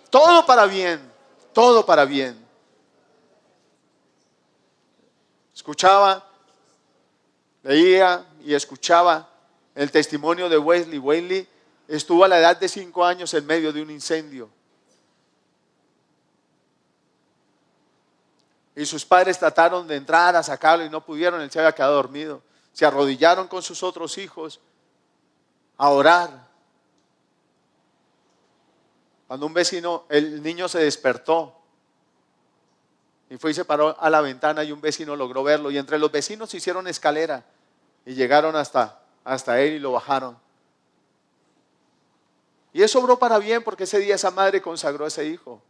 todo para bien, todo para bien. Escuchaba, leía y escuchaba el testimonio de Wesley. Wesley estuvo a la edad de 5 años en medio de un incendio. Y sus padres trataron de entrar a sacarlo y no pudieron, él se había quedado dormido. Se arrodillaron con sus otros hijos a orar. Cuando un vecino, el niño se despertó y fue y se paró a la ventana y un vecino logró verlo. Y entre los vecinos hicieron escalera y llegaron hasta él y lo bajaron. Y eso obró para bien porque ese día esa madre consagró a ese hijo.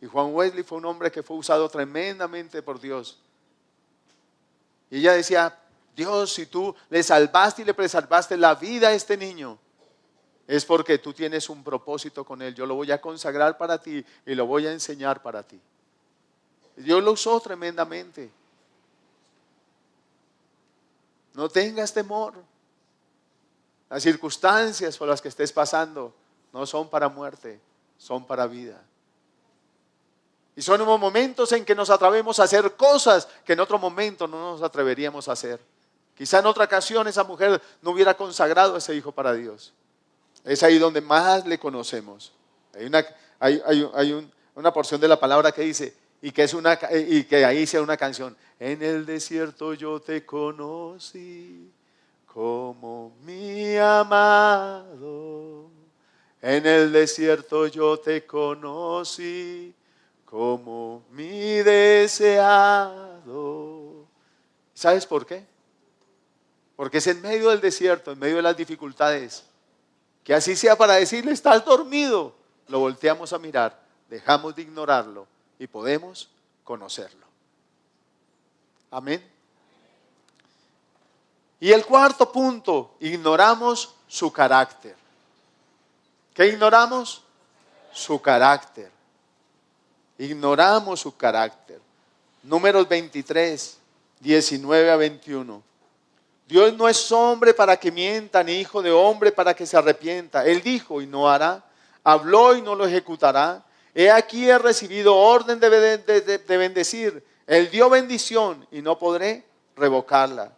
Y Juan Wesley fue un hombre que fue usado tremendamente por Dios. Y ella decía, Dios, si tú le salvaste y le preservaste la vida a este niño, es porque tú tienes un propósito con él. Yo lo voy a consagrar para ti y lo voy a enseñar para ti. Y Dios lo usó tremendamente. No tengas temor. Las circunstancias por las que estés pasando no son para muerte, son para vida. Y son unos momentos en que nos atrevemos a hacer cosas que en otro momento no nos atreveríamos a hacer. Quizá en otra ocasión esa mujer no hubiera consagrado a ese hijo para Dios. Es ahí donde más le conocemos. Hay una porción de la palabra que dice, y que ahí sea una canción. En el desierto yo te conocí como mi amado. En el desierto yo te conocí como mi deseado. ¿Sabes por qué? Porque es en medio del desierto, en medio de las dificultades, que así sea para decirle, estás dormido, lo volteamos a mirar, dejamos de ignorarlo y podemos conocerlo. Amén. Y el cuarto punto, ignoramos su carácter. ¿Qué ignoramos? Su carácter. Ignoramos su carácter. Números 23, 19 a 21. Dios no es hombre para que mienta, ni hijo de hombre para que se arrepienta. Él dijo y no hará, habló y no lo ejecutará. He aquí he recibido orden de bendecir. Él dio bendición y no podré revocarla.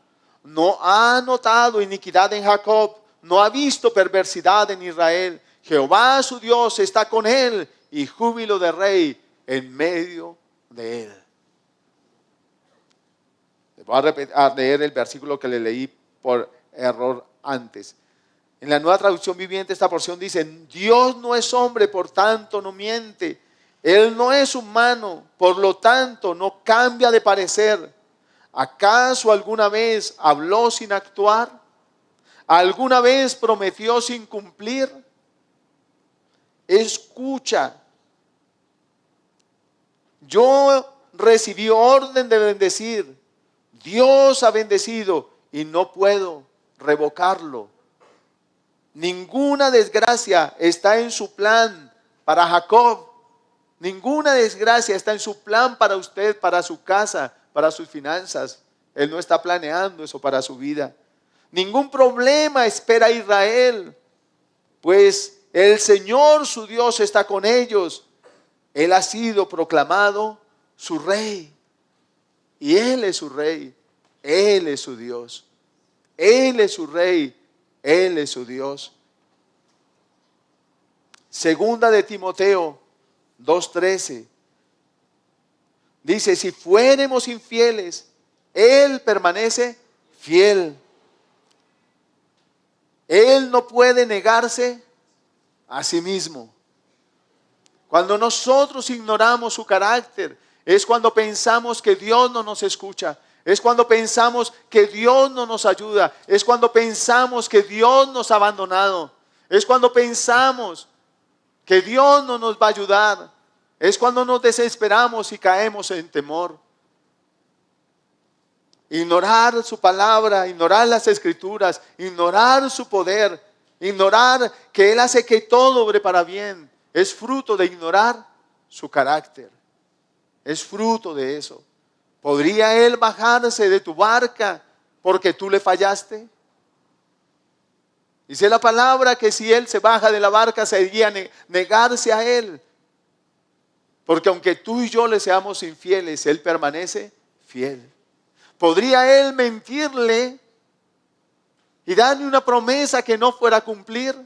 No ha notado iniquidad en Jacob, no ha visto perversidad en Israel. Jehová su Dios está con él y júbilo de rey en medio de él. Voy a leer el versículo que le leí por error antes. En la Nueva Traducción Viviente esta porción dice, Dios no es hombre, por tanto no miente. Él no es humano, por lo tanto no cambia de parecer. ¿Acaso alguna vez habló sin actuar? ¿Alguna vez prometió sin cumplir? Escucha. Yo recibí orden de bendecir. Dios ha bendecido y no puedo revocarlo. Ninguna desgracia está en su plan para Jacob. Ninguna desgracia está en su plan para usted, para su casa, para sus finanzas. Él no está planeando eso para su vida. Ningún problema espera a Israel, pues el Señor su Dios está con ellos. Él ha sido proclamado su rey. Y Él es su rey, Él es su Dios. Él es su rey, Él es su Dios. Segunda de Timoteo 2:13 dice, si fuéremos infieles, Él permanece fiel. Él no puede negarse a sí mismo. Cuando nosotros ignoramos su carácter, es cuando pensamos que Dios no nos escucha. Es cuando pensamos que Dios no nos ayuda. Es cuando pensamos que Dios nos ha abandonado. Es cuando pensamos que Dios no nos va a ayudar. Es cuando nos desesperamos y caemos en temor. Ignorar su palabra, ignorar las escrituras, ignorar su poder, ignorar que Él hace que todo obre para bien, es fruto de ignorar su carácter. Es fruto de eso. ¿Podría Él bajarse de tu barca porque tú le fallaste? Dice la palabra que si Él se baja de la barca sería negarse a Él. Porque aunque tú y yo le seamos infieles, Él permanece fiel. ¿Podría Él mentirle y darle una promesa que no fuera a cumplir?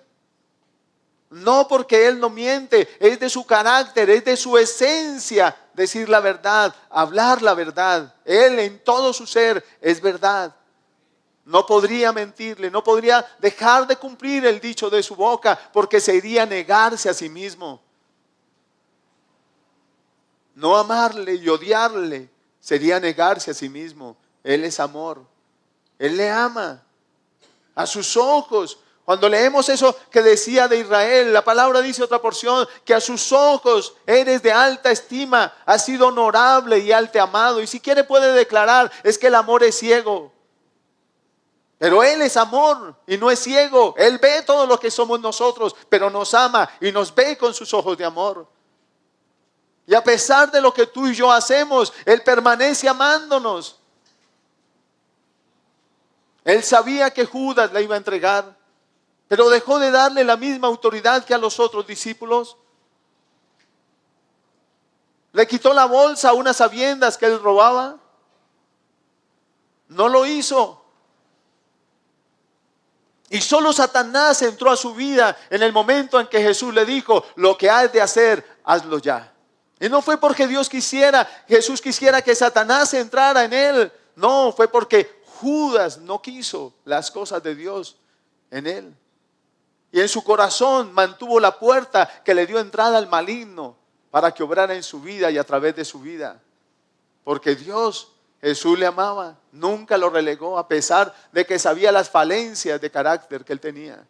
No, porque Él no miente, es de su carácter, es de su esencia decir la verdad, hablar la verdad. Él en todo su ser es verdad. No podría mentirle, no podría dejar de cumplir el dicho de su boca, porque sería negarse a sí mismo. No amarle y odiarle sería negarse a sí mismo. Él es amor. Él le ama. A sus ojos. Cuando leemos eso que decía de Israel, la palabra dice otra porción, que a sus ojos eres de alta estima, has sido honorable y alto amado. Y si quiere puede declarar, es que el amor es ciego. Pero Él es amor y no es ciego. Él ve todo lo que somos nosotros, pero nos ama y nos ve con sus ojos de amor. Y a pesar de lo que tú y yo hacemos, Él permanece amándonos. Él sabía que Judas la iba a entregar, pero dejó de darle la misma autoridad que a los otros discípulos. Le quitó la bolsa a unas sabiendas que él robaba. No lo hizo. Y solo Satanás entró a su vida en el momento en que Jesús le dijo, lo que has de hacer, hazlo ya. Y no fue porque Jesús quisiera que Satanás entrara en él. No, fue porque Judas no quiso las cosas de Dios en él. Y en su corazón mantuvo la puerta que le dio entrada al maligno para que obrara en su vida y a través de su vida. Porque Jesús le amaba, nunca lo relegó a pesar de que sabía las falencias de carácter que él tenía.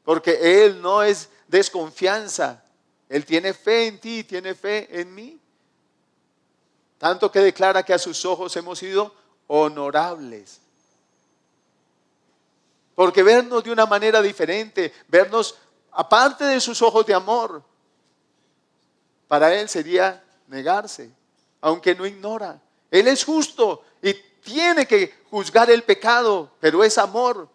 Porque Él no es desconfianza, Él tiene fe en ti, tiene fe en mí. Tanto que declara que a sus ojos hemos sido honorables. Porque vernos de una manera diferente, vernos aparte de sus ojos de amor, para Él sería negarse, aunque no ignora. Él es justo y tiene que juzgar el pecado, pero es amor.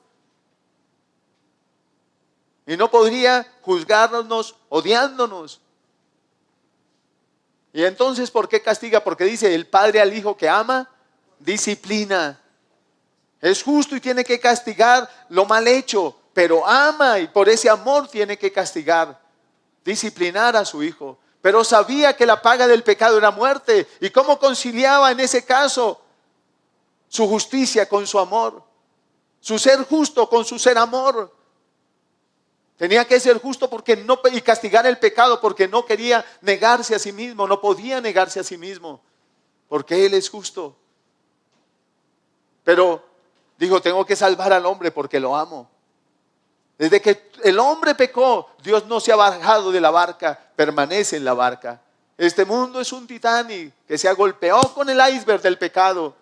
Y no podría juzgarnos odiándonos. Y entonces, ¿por qué castiga? Porque dice, el padre al hijo que ama, disciplina. Es justo y tiene que castigar lo mal hecho, pero ama y por ese amor tiene que castigar, disciplinar a su hijo. Pero sabía que la paga del pecado era muerte. ¿Y cómo conciliaba en ese caso su justicia con su amor? Su ser justo con su ser amor. Tenía que ser justo y castigar el pecado porque no quería negarse a sí mismo, no podía negarse a sí mismo, porque Él es justo. Pero dijo, tengo que salvar al hombre porque lo amo. Desde que el hombre pecó, Dios no se ha bajado de la barca, permanece en la barca. Este mundo es un Titanic que se golpeó con el iceberg del pecado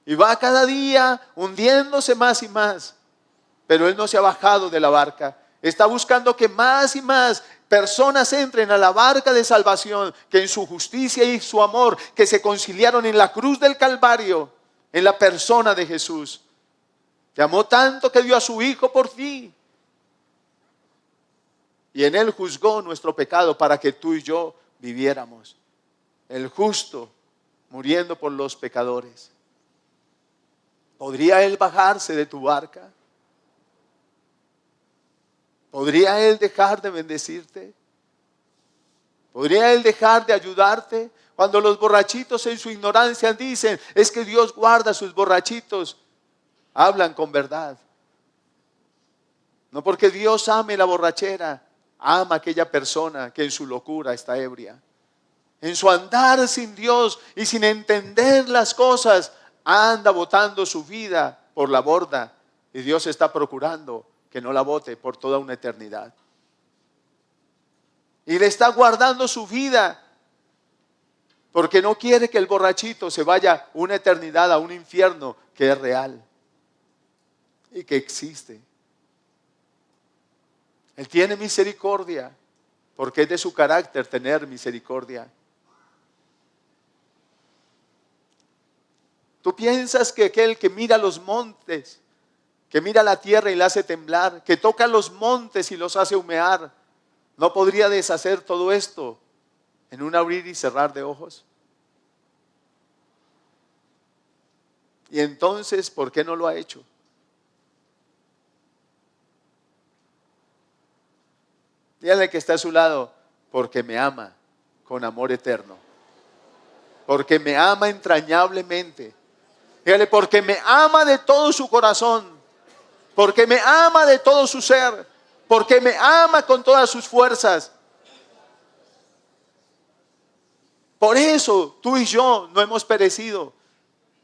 y va cada día hundiéndose más y más. Pero Él no se ha bajado de la barca. Está buscando que más y más personas entren a la barca de salvación, que en su justicia y su amor, que se conciliaron en la cruz del Calvario, en la persona de Jesús. Te amó tanto que dio a su Hijo por ti. Y en Él juzgó nuestro pecado para que tú y yo viviéramos. El justo muriendo por los pecadores. ¿Podría Él bajarse de tu barca? ¿Podría Él dejar de bendecirte? ¿Podría Él dejar de ayudarte? Cuando los borrachitos en su ignorancia dicen, es que Dios guarda a sus borrachitos, hablan con verdad. No porque Dios ame la borrachera, ama a aquella persona que en su locura está ebria. En su andar sin Dios y sin entender las cosas, anda botando su vida por la borda. Y Dios está procurando que no la bote por toda una eternidad. Y le está guardando su vida porque no quiere que el borrachito se vaya una eternidad a un infierno que es real y que existe. Él tiene misericordia porque es de su carácter tener misericordia. ¿Tú piensas que aquel que mira los montes, que mira la tierra y la hace temblar, que toca los montes y los hace humear, ¿No podría deshacer todo esto en un abrir y cerrar de ojos? Y entonces, ¿por qué no lo ha hecho? Dígale que está a su lado, porque me ama con amor eterno. Porque me ama entrañablemente. Dígale, porque me ama de todo su corazón. Porque me ama de todo su ser. Porque me ama con todas sus fuerzas. Por eso tú y yo no hemos perecido.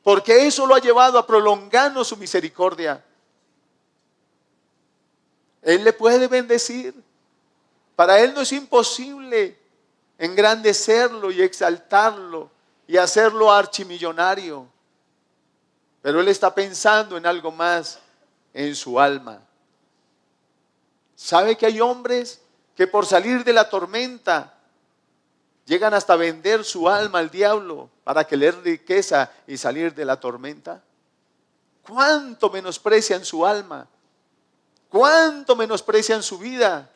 Porque eso lo ha llevado a prolongarnos su misericordia. Él le puede bendecir. Para Él no es imposible engrandecerlo y exaltarlo y hacerlo archimillonario. Pero Él está pensando en algo más, en su alma. ¿Sabe que hay hombres que por salir de la tormenta llegan hasta vender su alma al diablo para que le dé riqueza y salir de la tormenta? ¿Cuánto menosprecian su alma? ¿Cuánto menosprecian su vida?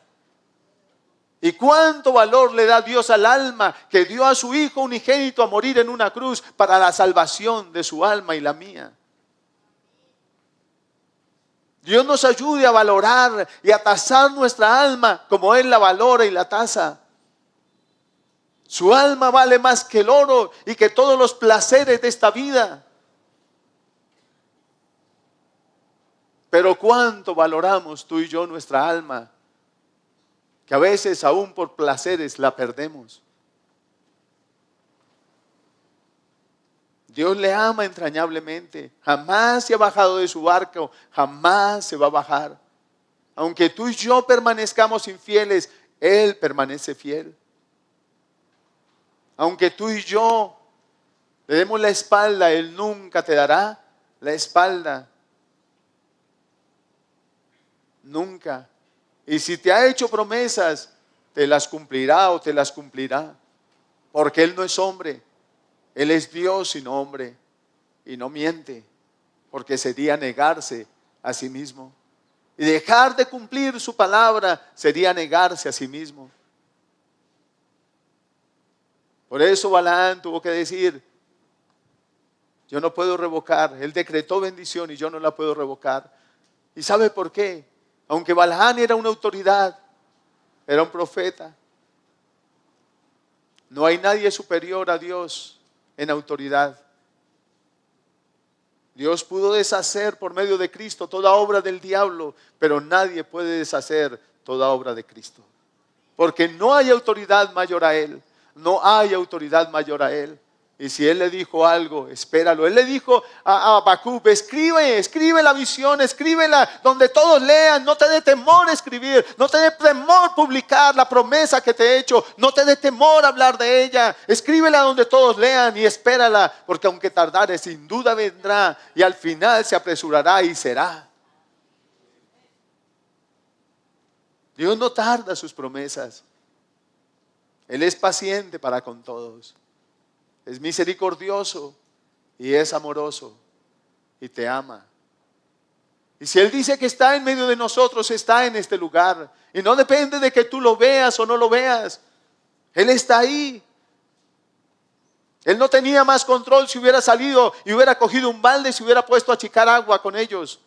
¿Y cuánto valor le da Dios al alma que dio a su Hijo unigénito a morir en una cruz para la salvación de su alma y la mía? Dios nos ayude a valorar y a tasar nuestra alma como Él la valora y la tasa. Su alma vale más que el oro y que todos los placeres de esta vida. Pero cuánto valoramos tú y yo nuestra alma, que a veces aún por placeres la perdemos. Dios le ama entrañablemente. Jamás se ha bajado de su barco, jamás se va a bajar. Aunque tú y yo permanezcamos infieles, Él permanece fiel. Aunque tú y yo le demos la espalda, Él nunca te dará la espalda. Nunca. Y si te ha hecho promesas, te las cumplirá o te las cumplirá. Porque Él no es hombre. Él es Dios y no hombre. Y no miente. Porque sería negarse a sí mismo. Y dejar de cumplir su palabra sería negarse a sí mismo. Por eso Balaam tuvo que decir, yo no puedo revocar. Él decretó bendición y yo no la puedo revocar. ¿Y sabe por qué? Aunque Balaam era una autoridad, era un profeta, no hay nadie superior a Dios en autoridad. Dios pudo deshacer por medio de Cristo toda obra del diablo, pero nadie puede deshacer toda obra de Cristo. Porque no hay autoridad mayor a Él, no hay autoridad mayor a Él. Y si Él le dijo algo, espéralo. Él le dijo a Habacuc, escribe la visión, escríbela donde todos lean. No te dé temor escribir, no te dé temor publicar la promesa que te he hecho. No te dé temor hablar de ella. Escríbela donde todos lean y espérala, porque aunque tardare, sin duda vendrá y al final se apresurará y será. Dios no tarda sus promesas. Él es paciente para con todos. Es misericordioso y es amoroso y te ama. Y si Él dice que está en medio de nosotros, está en este lugar. Y no depende de que tú lo veas o no lo veas. Él está ahí. Él no tenía más control si hubiera salido y hubiera cogido un balde y se hubiera puesto a achicar agua con ellos.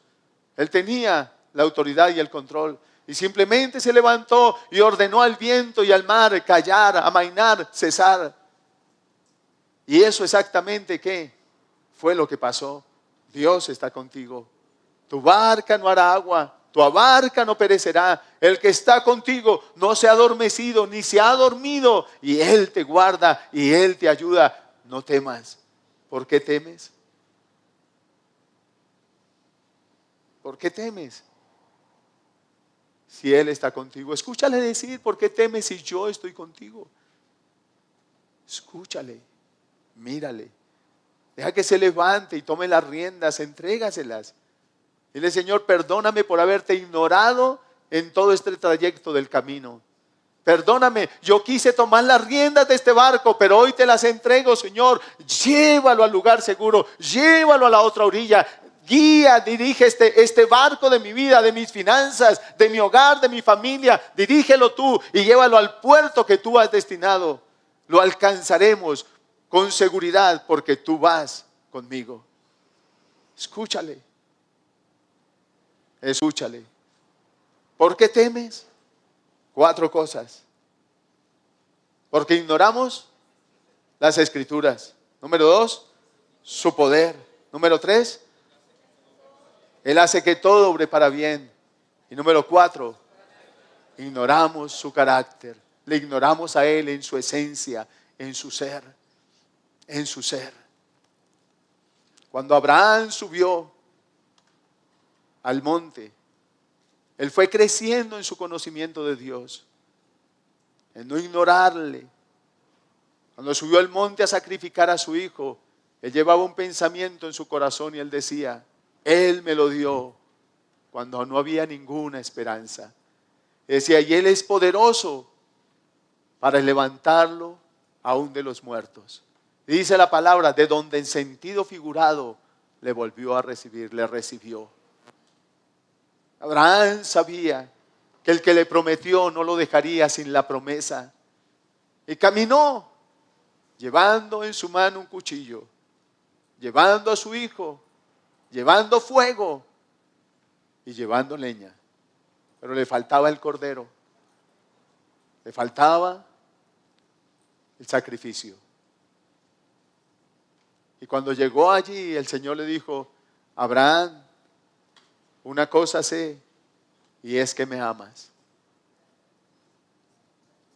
Él tenía la autoridad y el control. Y simplemente se levantó y ordenó al viento y al mar callar, amainar, cesar. Y eso exactamente ¿qué? Fue lo que pasó. Dios está contigo. Tu barca no hará agua, tu barca no perecerá. El que está contigo no se ha adormecido ni se ha dormido. Y Él te guarda y Él te ayuda. No temas. ¿Por qué temes? ¿Por qué temes? Si Él está contigo. Escúchale decir, ¿por qué temes si yo estoy contigo? Escúchale. Mírale, deja que se levante y tome las riendas, entrégaselas. Dile, Señor, perdóname por haberte ignorado en todo este trayecto del camino. Perdóname, yo quise tomar las riendas de este barco, pero hoy te las entrego, Señor. Llévalo al lugar seguro, llévalo a la otra orilla. Guía, dirige este barco de mi vida, de mis finanzas, de mi hogar, de mi familia. Dirígelo tú y llévalo al puerto que tú has destinado. Lo alcanzaremos con seguridad porque tú vas conmigo. Escúchale. Escúchale. ¿Por qué temes? 4 cosas. Porque ignoramos las Escrituras. Número 2, su poder. Número 3, Él hace que todo obre para bien. Y número 4, ignoramos su carácter. Le ignoramos a Él en su esencia, en su ser. En su ser. Cuando Abraham subió al monte, él fue creciendo en su conocimiento de Dios, en no ignorarle. Cuando subió al monte a sacrificar a su hijo, él llevaba un pensamiento en su corazón y él decía: Él me lo dio cuando no había ninguna esperanza. Decía, y Él es poderoso para levantarlo aún de los muertos. Y dice la palabra, de donde en sentido figurado le volvió a recibir, le recibió. Abraham sabía que el que le prometió no lo dejaría sin la promesa. Y caminó llevando en su mano un cuchillo, llevando a su hijo, llevando fuego y llevando leña. Pero le faltaba el cordero, le faltaba el sacrificio. Y cuando llegó allí, el Señor le dijo: Abraham, una cosa sé, y es que me amas.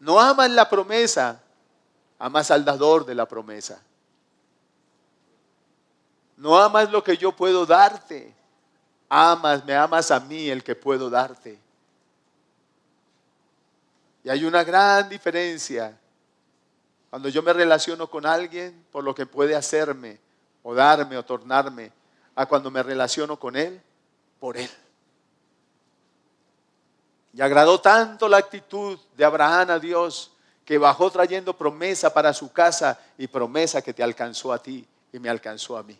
No amas la promesa, amas al dador de la promesa. No amas lo que yo puedo darte, me amas a mí, el que puedo darte. Y hay una gran diferencia cuando yo me relaciono con alguien por lo que puede hacerme, o darme, o tornarme, a cuando me relaciono con Él por Él. Y agradó tanto la actitud de Abraham a Dios, que bajó trayendo promesa para su casa y promesa que te alcanzó a ti y me alcanzó a mí.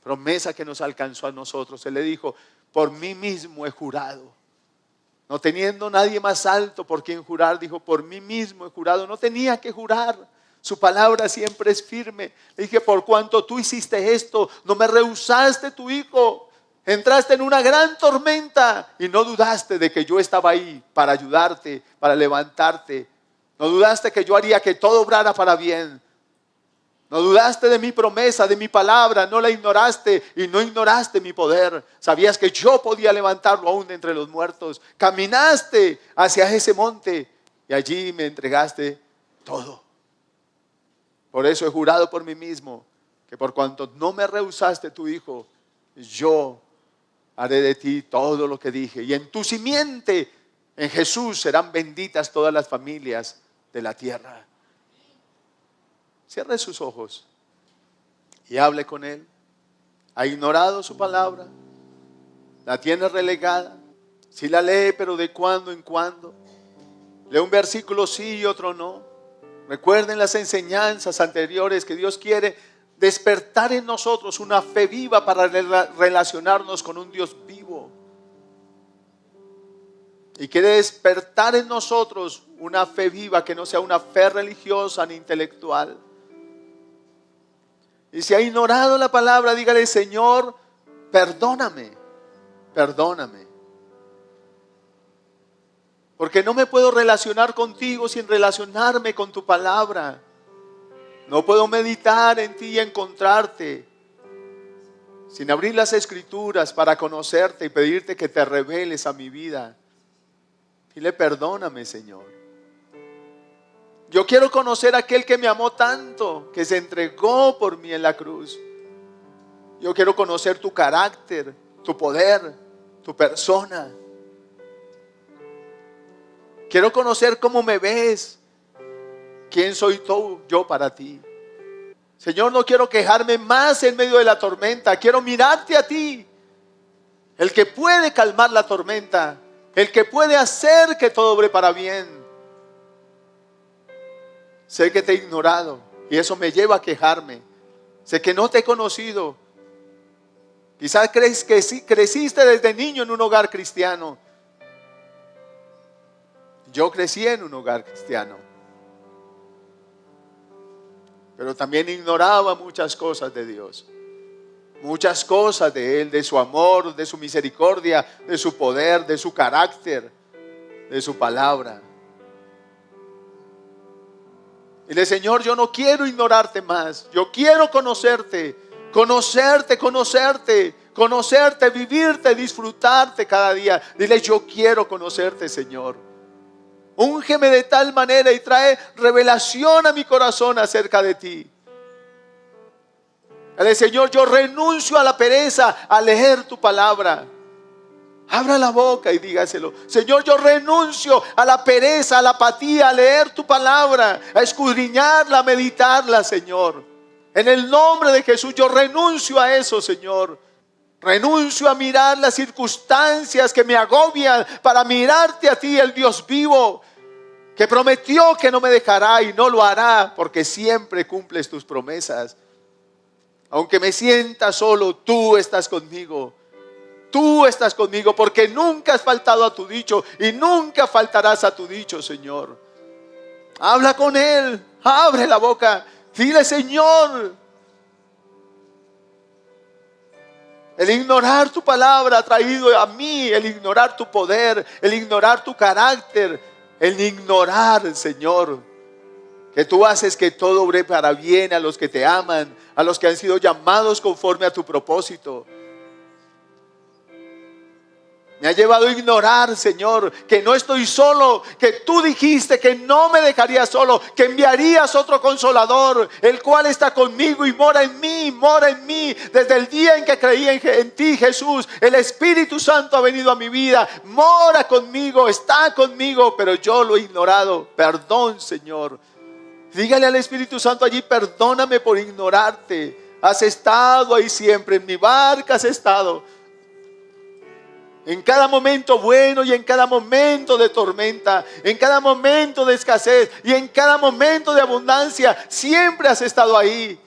Promesa que nos alcanzó a nosotros. Él le dijo: por mí mismo he jurado. No teniendo nadie más alto por quien jurar, dijo: por mí mismo he jurado. No tenía que jurar. Su palabra siempre es firme. Le dije: por cuanto tú hiciste esto, no me rehusaste tu hijo. Entraste en una gran tormenta y no dudaste de que yo estaba ahí para ayudarte, para levantarte. No dudaste que yo haría que todo obrara para bien. No dudaste de mi promesa, de mi palabra, no la ignoraste y no ignoraste mi poder. Sabías que yo podía levantarlo aún de entre los muertos. Caminaste hacia ese monte y allí me entregaste todo. Por eso he jurado por mí mismo que por cuanto no me rehusaste tu hijo, yo haré de ti todo lo que dije. Y en tu simiente, en Jesús, serán benditas todas las familias de la tierra. Cierre sus ojos y hable con Él. Ha ignorado su palabra, la tiene relegada. Sí la lee, pero de cuando en cuando. Lee un versículo sí y otro no. Recuerden las enseñanzas anteriores, que Dios quiere despertar en nosotros una fe viva para relacionarnos con un Dios vivo. Y quiere despertar en nosotros una fe viva que no sea una fe religiosa ni intelectual. Y si ha ignorado la palabra, dígale: Señor, perdóname, perdóname. Porque no me puedo relacionar contigo sin relacionarme con tu palabra. No puedo meditar en ti y encontrarte sin abrir las Escrituras para conocerte y pedirte que te reveles a mi vida. Dile: perdóname, Señor. Yo quiero conocer a aquel que me amó tanto, que se entregó por mí en la cruz. Yo quiero conocer tu carácter, tu poder, tu persona. Quiero conocer cómo me ves, quién soy yo para ti. Señor, no quiero quejarme más en medio de la tormenta. Quiero mirarte a ti, el que puede calmar la tormenta, el que puede hacer que todo obre para bien. Sé que te he ignorado y eso me lleva a quejarme. Sé que no te he conocido Quizás crees que sí, creciste desde niño en un hogar cristiano. Yo crecí en un hogar cristiano, pero también ignoraba muchas cosas de Dios. Muchas cosas de Él, de su amor, de su misericordia, de su poder, de su carácter, de su palabra. Dile: Señor, yo no quiero ignorarte más. Yo quiero conocerte, vivirte, disfrutarte cada día. Dile: yo quiero conocerte, Señor. Úngeme de tal manera y trae revelación a mi corazón acerca de ti. Dile: Señor, yo renuncio a la pereza a leer tu palabra. Abra la boca y dígaselo: Señor, yo renuncio a la pereza, a la apatía, a leer tu palabra, a escudriñarla, a meditarla, Señor. En el nombre de Jesús yo renuncio a eso, Señor. Renuncio a mirar las circunstancias que me agobian para mirarte a ti, el Dios vivo, que prometió que no me dejará y no lo hará, porque siempre cumples tus promesas. Aunque me sienta solo, tú estás conmigo. Tú estás conmigo, porque nunca has faltado a tu dicho y nunca faltarás a tu dicho, Señor. Habla con Él, abre la boca, dile: Señor. El ignorar tu palabra ha traído a mí el ignorar tu poder, el ignorar tu carácter, el ignorar, Señor, que tú haces que todo obre para bien a los que te aman, a los que han sido llamados conforme a tu propósito. Me ha llevado a ignorar, Señor, que no estoy solo, que tú dijiste que no me dejarías solo, que enviarías otro consolador, el cual está conmigo y mora en mí. Desde el día en que creí en ti, Jesús, el Espíritu Santo ha venido a mi vida, mora conmigo, está conmigo, pero yo lo he ignorado. Perdón, Señor. Dígale al Espíritu Santo allí: perdóname por ignorarte. Has estado ahí siempre, en mi barca has estado. En cada momento bueno y en cada momento de tormenta, en cada momento de escasez y en cada momento de abundancia, siempre has estado ahí.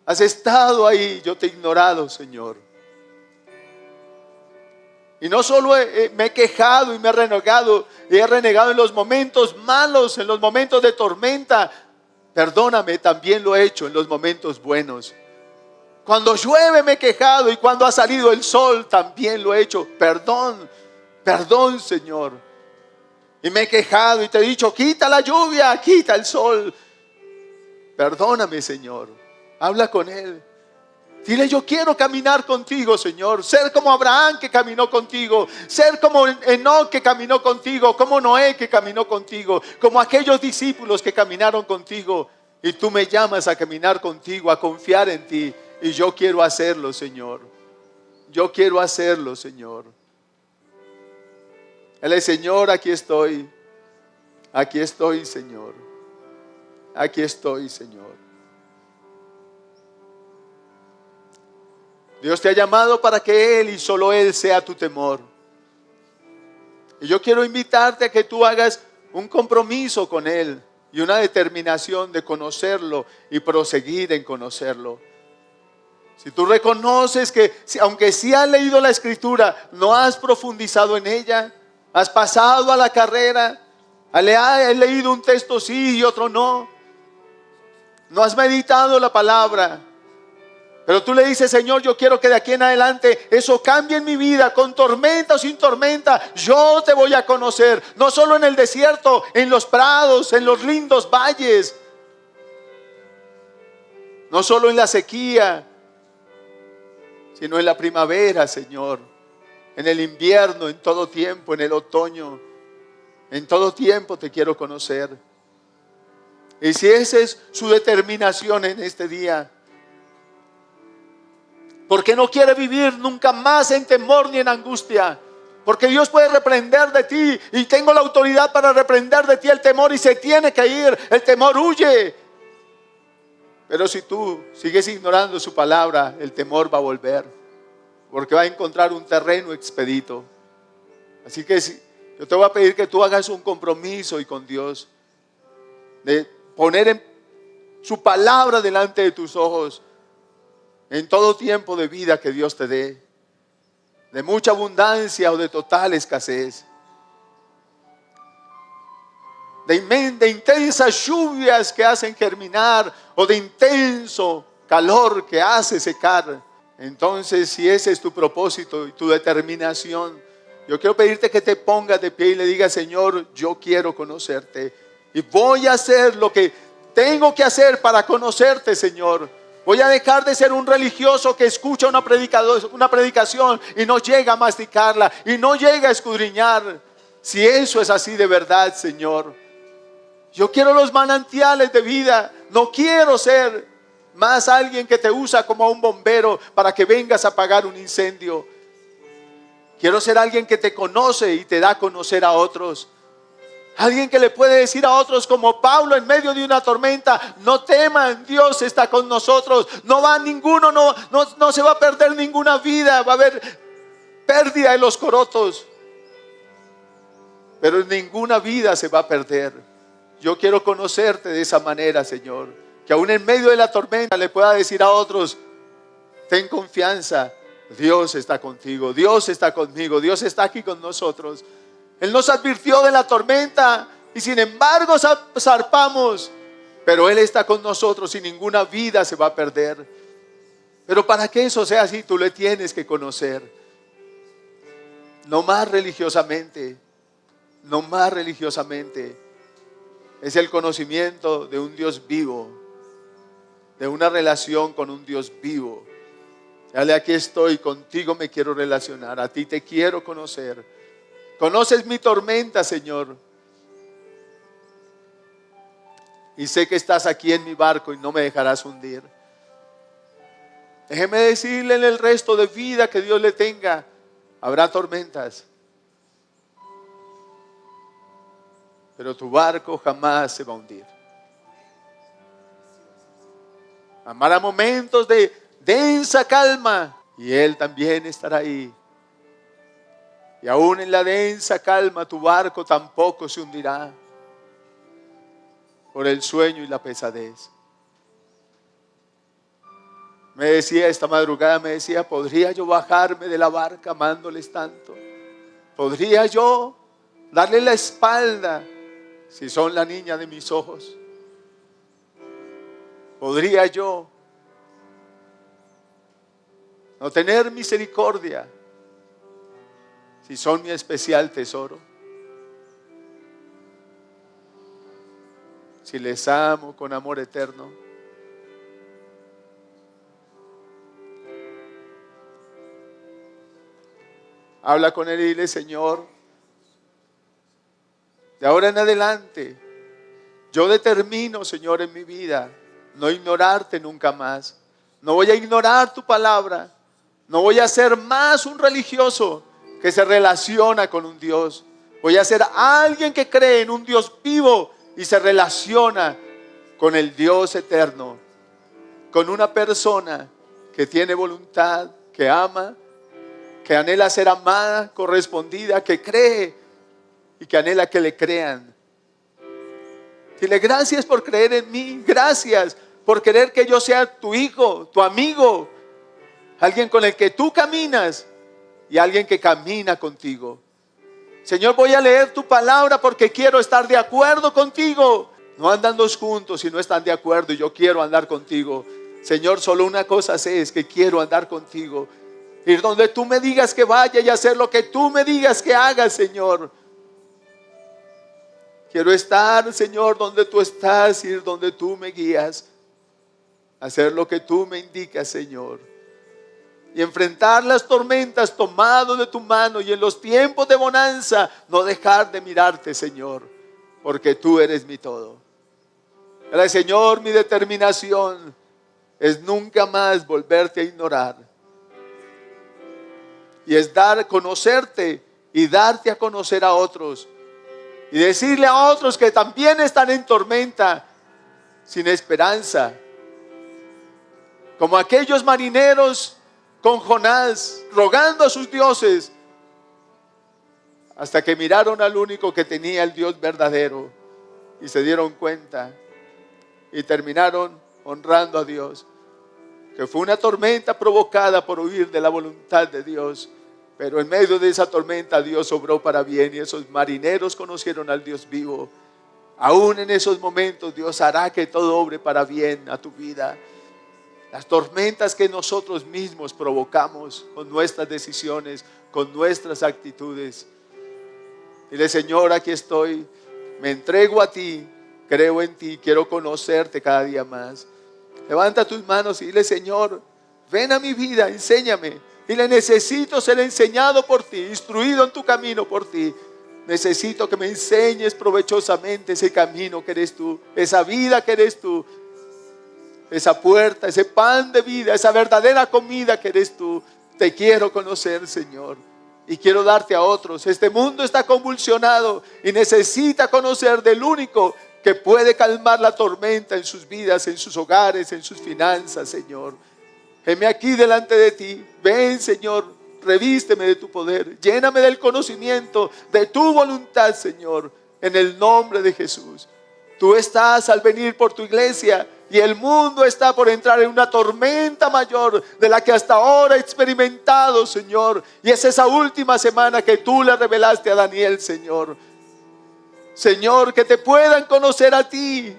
Has estado ahí. Yo te he ignorado, Señor. Y no solo me he quejado y me he renegado en los momentos malos, en los momentos de tormenta. Perdóname, también lo he hecho en los momentos buenos. Cuando llueve me he quejado y cuando ha salido el sol también lo he hecho. Perdón, Señor. Y me he quejado y te he dicho: quita la lluvia, quita el sol. Perdóname, Señor. Habla con Él. Dile: yo quiero caminar contigo, Señor. Ser como Abraham, que caminó contigo. Ser como Enoc, que caminó contigo. Como Noé, que caminó contigo. Como aquellos discípulos que caminaron contigo. Y tú me llamas a caminar contigo, a confiar en ti. Y yo quiero hacerlo, Señor. Yo quiero hacerlo, Señor. Él es: Señor, aquí estoy. Aquí estoy, Señor. Aquí estoy, Señor. Dios te ha llamado para que Él y solo Él sea tu temor. Y yo quiero invitarte a que tú hagas un compromiso con Él y una determinación de conocerlo y proseguir en conocerlo. Si tú reconoces que, aunque sí has leído la Escritura, no has profundizado en ella, has pasado a la carrera, has leído un texto sí y otro no, no has meditado la palabra, pero tú le dices: Señor, yo quiero que de aquí en adelante eso cambie en mi vida, con tormenta o sin tormenta, yo te voy a conocer, no solo en el desierto, en los prados, en los lindos valles, no solo en la sequía, sino en la primavera, Señor, en el invierno, en todo tiempo, en el otoño, en todo tiempo te quiero conocer. Y si esa es su determinación en este día, porque no quiere vivir nunca más en temor ni en angustia, porque Dios puede reprender de ti, y tengo la autoridad para reprender de ti el temor, y se tiene que ir, el temor huye. Pero si tú sigues ignorando su palabra, el temor va a volver, porque va a encontrar un terreno expedito. Así que yo te voy a pedir que tú hagas un compromiso y con Dios, de poner su palabra delante de tus ojos, en todo tiempo de vida que Dios te dé, de mucha abundancia o de total escasez, de intensas lluvias que hacen germinar o de intenso calor que hace secar. Entonces, si ese es tu propósito y tu determinación, yo quiero pedirte que te pongas de pie y le digas: Señor, yo quiero conocerte y voy a hacer lo que tengo que hacer para conocerte, Señor. Voy a dejar de ser un religioso que escucha una predicación y no llega a masticarla y no llega a escudriñar. Si eso es así de verdad, Señor, yo quiero los manantiales de vida. No quiero ser más alguien que te usa como a un bombero para que vengas a apagar un incendio. Quiero ser alguien que te conoce y te da a conocer a otros. Alguien que le puede decir a otros, como Pablo en medio de una tormenta: no teman, Dios está con nosotros. No va ninguno, no se va a perder ninguna vida. Va a haber pérdida de los corotos, pero ninguna vida se va a perder. Yo quiero conocerte de esa manera, Señor, que aún en medio de la tormenta le pueda decir a otros: ten confianza, Dios está contigo, Dios está conmigo, Dios está aquí con nosotros. Él nos advirtió de la tormenta y sin embargo zarpamos, pero Él está con nosotros y ninguna vida se va a perder. Pero para que eso sea así, tú le tienes que conocer. No más religiosamente, no más religiosamente. Es el conocimiento de un Dios vivo, de una relación con un Dios vivo. Dale: aquí estoy, contigo me quiero relacionar, a ti te quiero conocer. Conoces mi tormenta, Señor, y sé que estás aquí en mi barco y no me dejarás hundir. Déjeme decirle, en el resto de vida que Dios le tenga, habrá tormentas, pero tu barco jamás se va a hundir. Habrá momentos de densa calma y Él también estará ahí. Y aún en la densa calma tu barco tampoco se hundirá por el sueño y la pesadez. Me decía esta madrugada, ¿podría yo bajarme de la barca amándoles tanto? ¿Podría yo darle la espalda si son la niña de mis ojos? ¿Podría yo no tener misericordia si son mi especial tesoro? Si les amo con amor eterno. Habla con Él y dile: Señor, de ahora en adelante yo determino, Señor, en mi vida no ignorarte nunca más. No voy a ignorar tu palabra. No voy a ser más un religioso que se relaciona con un Dios. Voy a ser alguien que cree en un Dios vivo y se relaciona con el Dios eterno, con una persona que tiene voluntad, que ama, que anhela ser amada, correspondida, que cree y que anhela que le crean. Dile: gracias por creer en mí, gracias por querer que yo sea tu hijo, tu amigo, alguien con el que tú caminas y alguien que camina contigo. Señor, voy a leer tu palabra porque quiero estar de acuerdo contigo. No andan dos juntos si no están de acuerdo, y yo quiero andar contigo. Señor, solo una cosa sé, es que quiero andar contigo. Ir donde tú me digas que vaya y hacer lo que tú me digas que haga, Señor. Quiero estar, Señor, donde tú estás, ir donde tú me guías. Hacer lo que tú me indicas, Señor. Y enfrentar las tormentas tomado de tu mano, y en los tiempos de bonanza no dejar de mirarte, Señor, porque tú eres mi todo. Ahora, Señor, mi determinación es nunca más volverte a ignorar, y es conocerte y darte a conocer a otros, y decirle a otros que también están en tormenta, sin esperanza, como aquellos marineros con Jonás, rogando a sus dioses, hasta que miraron al único que tenía, el Dios verdadero, y se dieron cuenta y terminaron honrando a Dios. que fue una tormenta provocada por huir de la voluntad de Dios. Pero en medio de esa tormenta Dios obró para bien y esos marineros conocieron al Dios vivo. Aún en esos momentos Dios hará que todo obre para bien a tu vida. Las tormentas que nosotros mismos provocamos con nuestras decisiones, con nuestras actitudes. Dile: Señor, aquí estoy, me entrego a ti, creo en ti, quiero conocerte cada día más. Levanta tus manos y dile: Señor, ven a mi vida, enséñame. Dile: necesito ser enseñado por ti, instruido en tu camino por ti. Necesito que me enseñes provechosamente ese camino que eres tú, esa vida que eres tú, esa puerta, ese pan de vida, esa verdadera comida que eres tú. Te quiero conocer, Señor, y quiero darte a otros. Este mundo está convulsionado y necesita conocer del único que puede calmar la tormenta en sus vidas, en sus hogares, en sus finanzas, Señor. Heme aquí delante de ti. Ven, Señor, revísteme de tu poder, lléname del conocimiento de tu voluntad, Señor, en el nombre de Jesús. Tú estás al venir por tu iglesia y el mundo está por entrar en una tormenta mayor de la que hasta ahora ha experimentado, Señor. Y es esa última semana que tú le revelaste a Daniel, Señor. Señor, que te puedan conocer a ti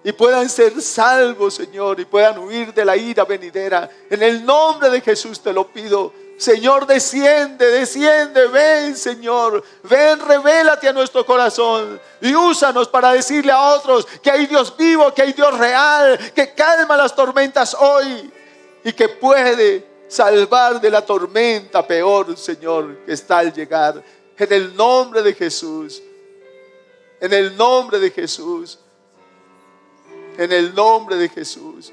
y puedan ser salvos, Señor, y puedan huir de la ira venidera. En el nombre de Jesús te lo pido. Señor, desciende, ven, Señor, ven, revélate a nuestro corazón y úsanos para decirle a otros que hay Dios vivo, que hay Dios real, que calma las tormentas hoy y que puede salvar de la tormenta peor, Señor, que está al llegar. En el nombre de Jesús, en el nombre de Jesús, en el nombre de Jesús.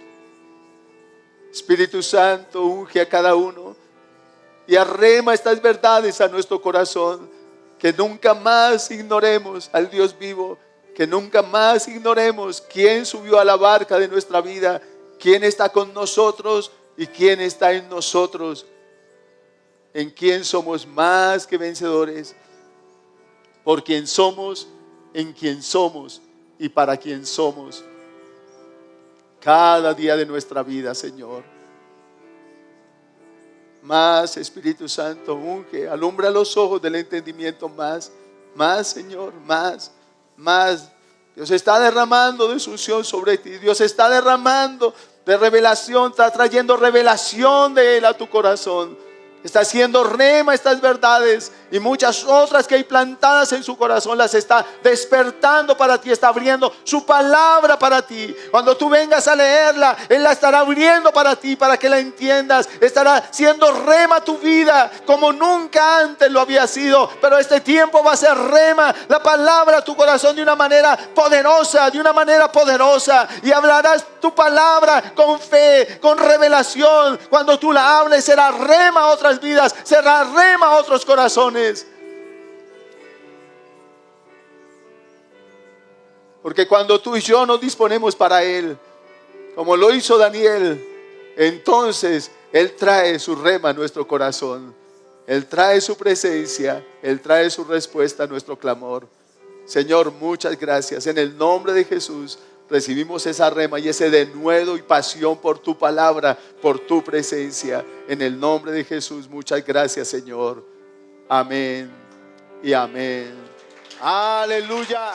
Espíritu Santo, unge a cada uno y arrema estas verdades a nuestro corazón. Que nunca más ignoremos al Dios vivo. Que nunca más ignoremos quién subió a la barca de nuestra vida, quién está con nosotros y quién está en nosotros. En quién somos más que vencedores. Por quién somos, en quién somos y para quién somos. Cada día de nuestra vida, Señor. Más, Espíritu Santo, unge, alumbra los ojos del entendimiento más, Señor, más. Dios está derramando de su unción sobre ti. Dios está derramando de revelación, está trayendo revelación de Él a tu corazón. Está haciendo rema estas verdades y muchas otras que hay plantadas en su corazón las está despertando para ti, está abriendo su palabra para ti. Cuando tú vengas a leerla, Él la estará abriendo para ti, para que la entiendas. Estará haciendo rema tu vida como nunca antes lo había sido. Pero este tiempo va a ser rema, la palabra a tu corazón de una manera poderosa, y hablarás tu palabra con fe, con revelación. Cuando tú la hables será rema a otras vidas, será rema a otros corazones. Porque cuando tú y yo nos disponemos para Él, como lo hizo Daniel, entonces Él trae su rema a nuestro corazón. Él trae su presencia, Él trae su respuesta a nuestro clamor. Señor, muchas gracias. En el nombre de Jesús recibimos esa rema y ese denuedo y pasión por tu palabra, por tu presencia. En el nombre de Jesús, muchas gracias, Señor. Amén y amén. Aleluya.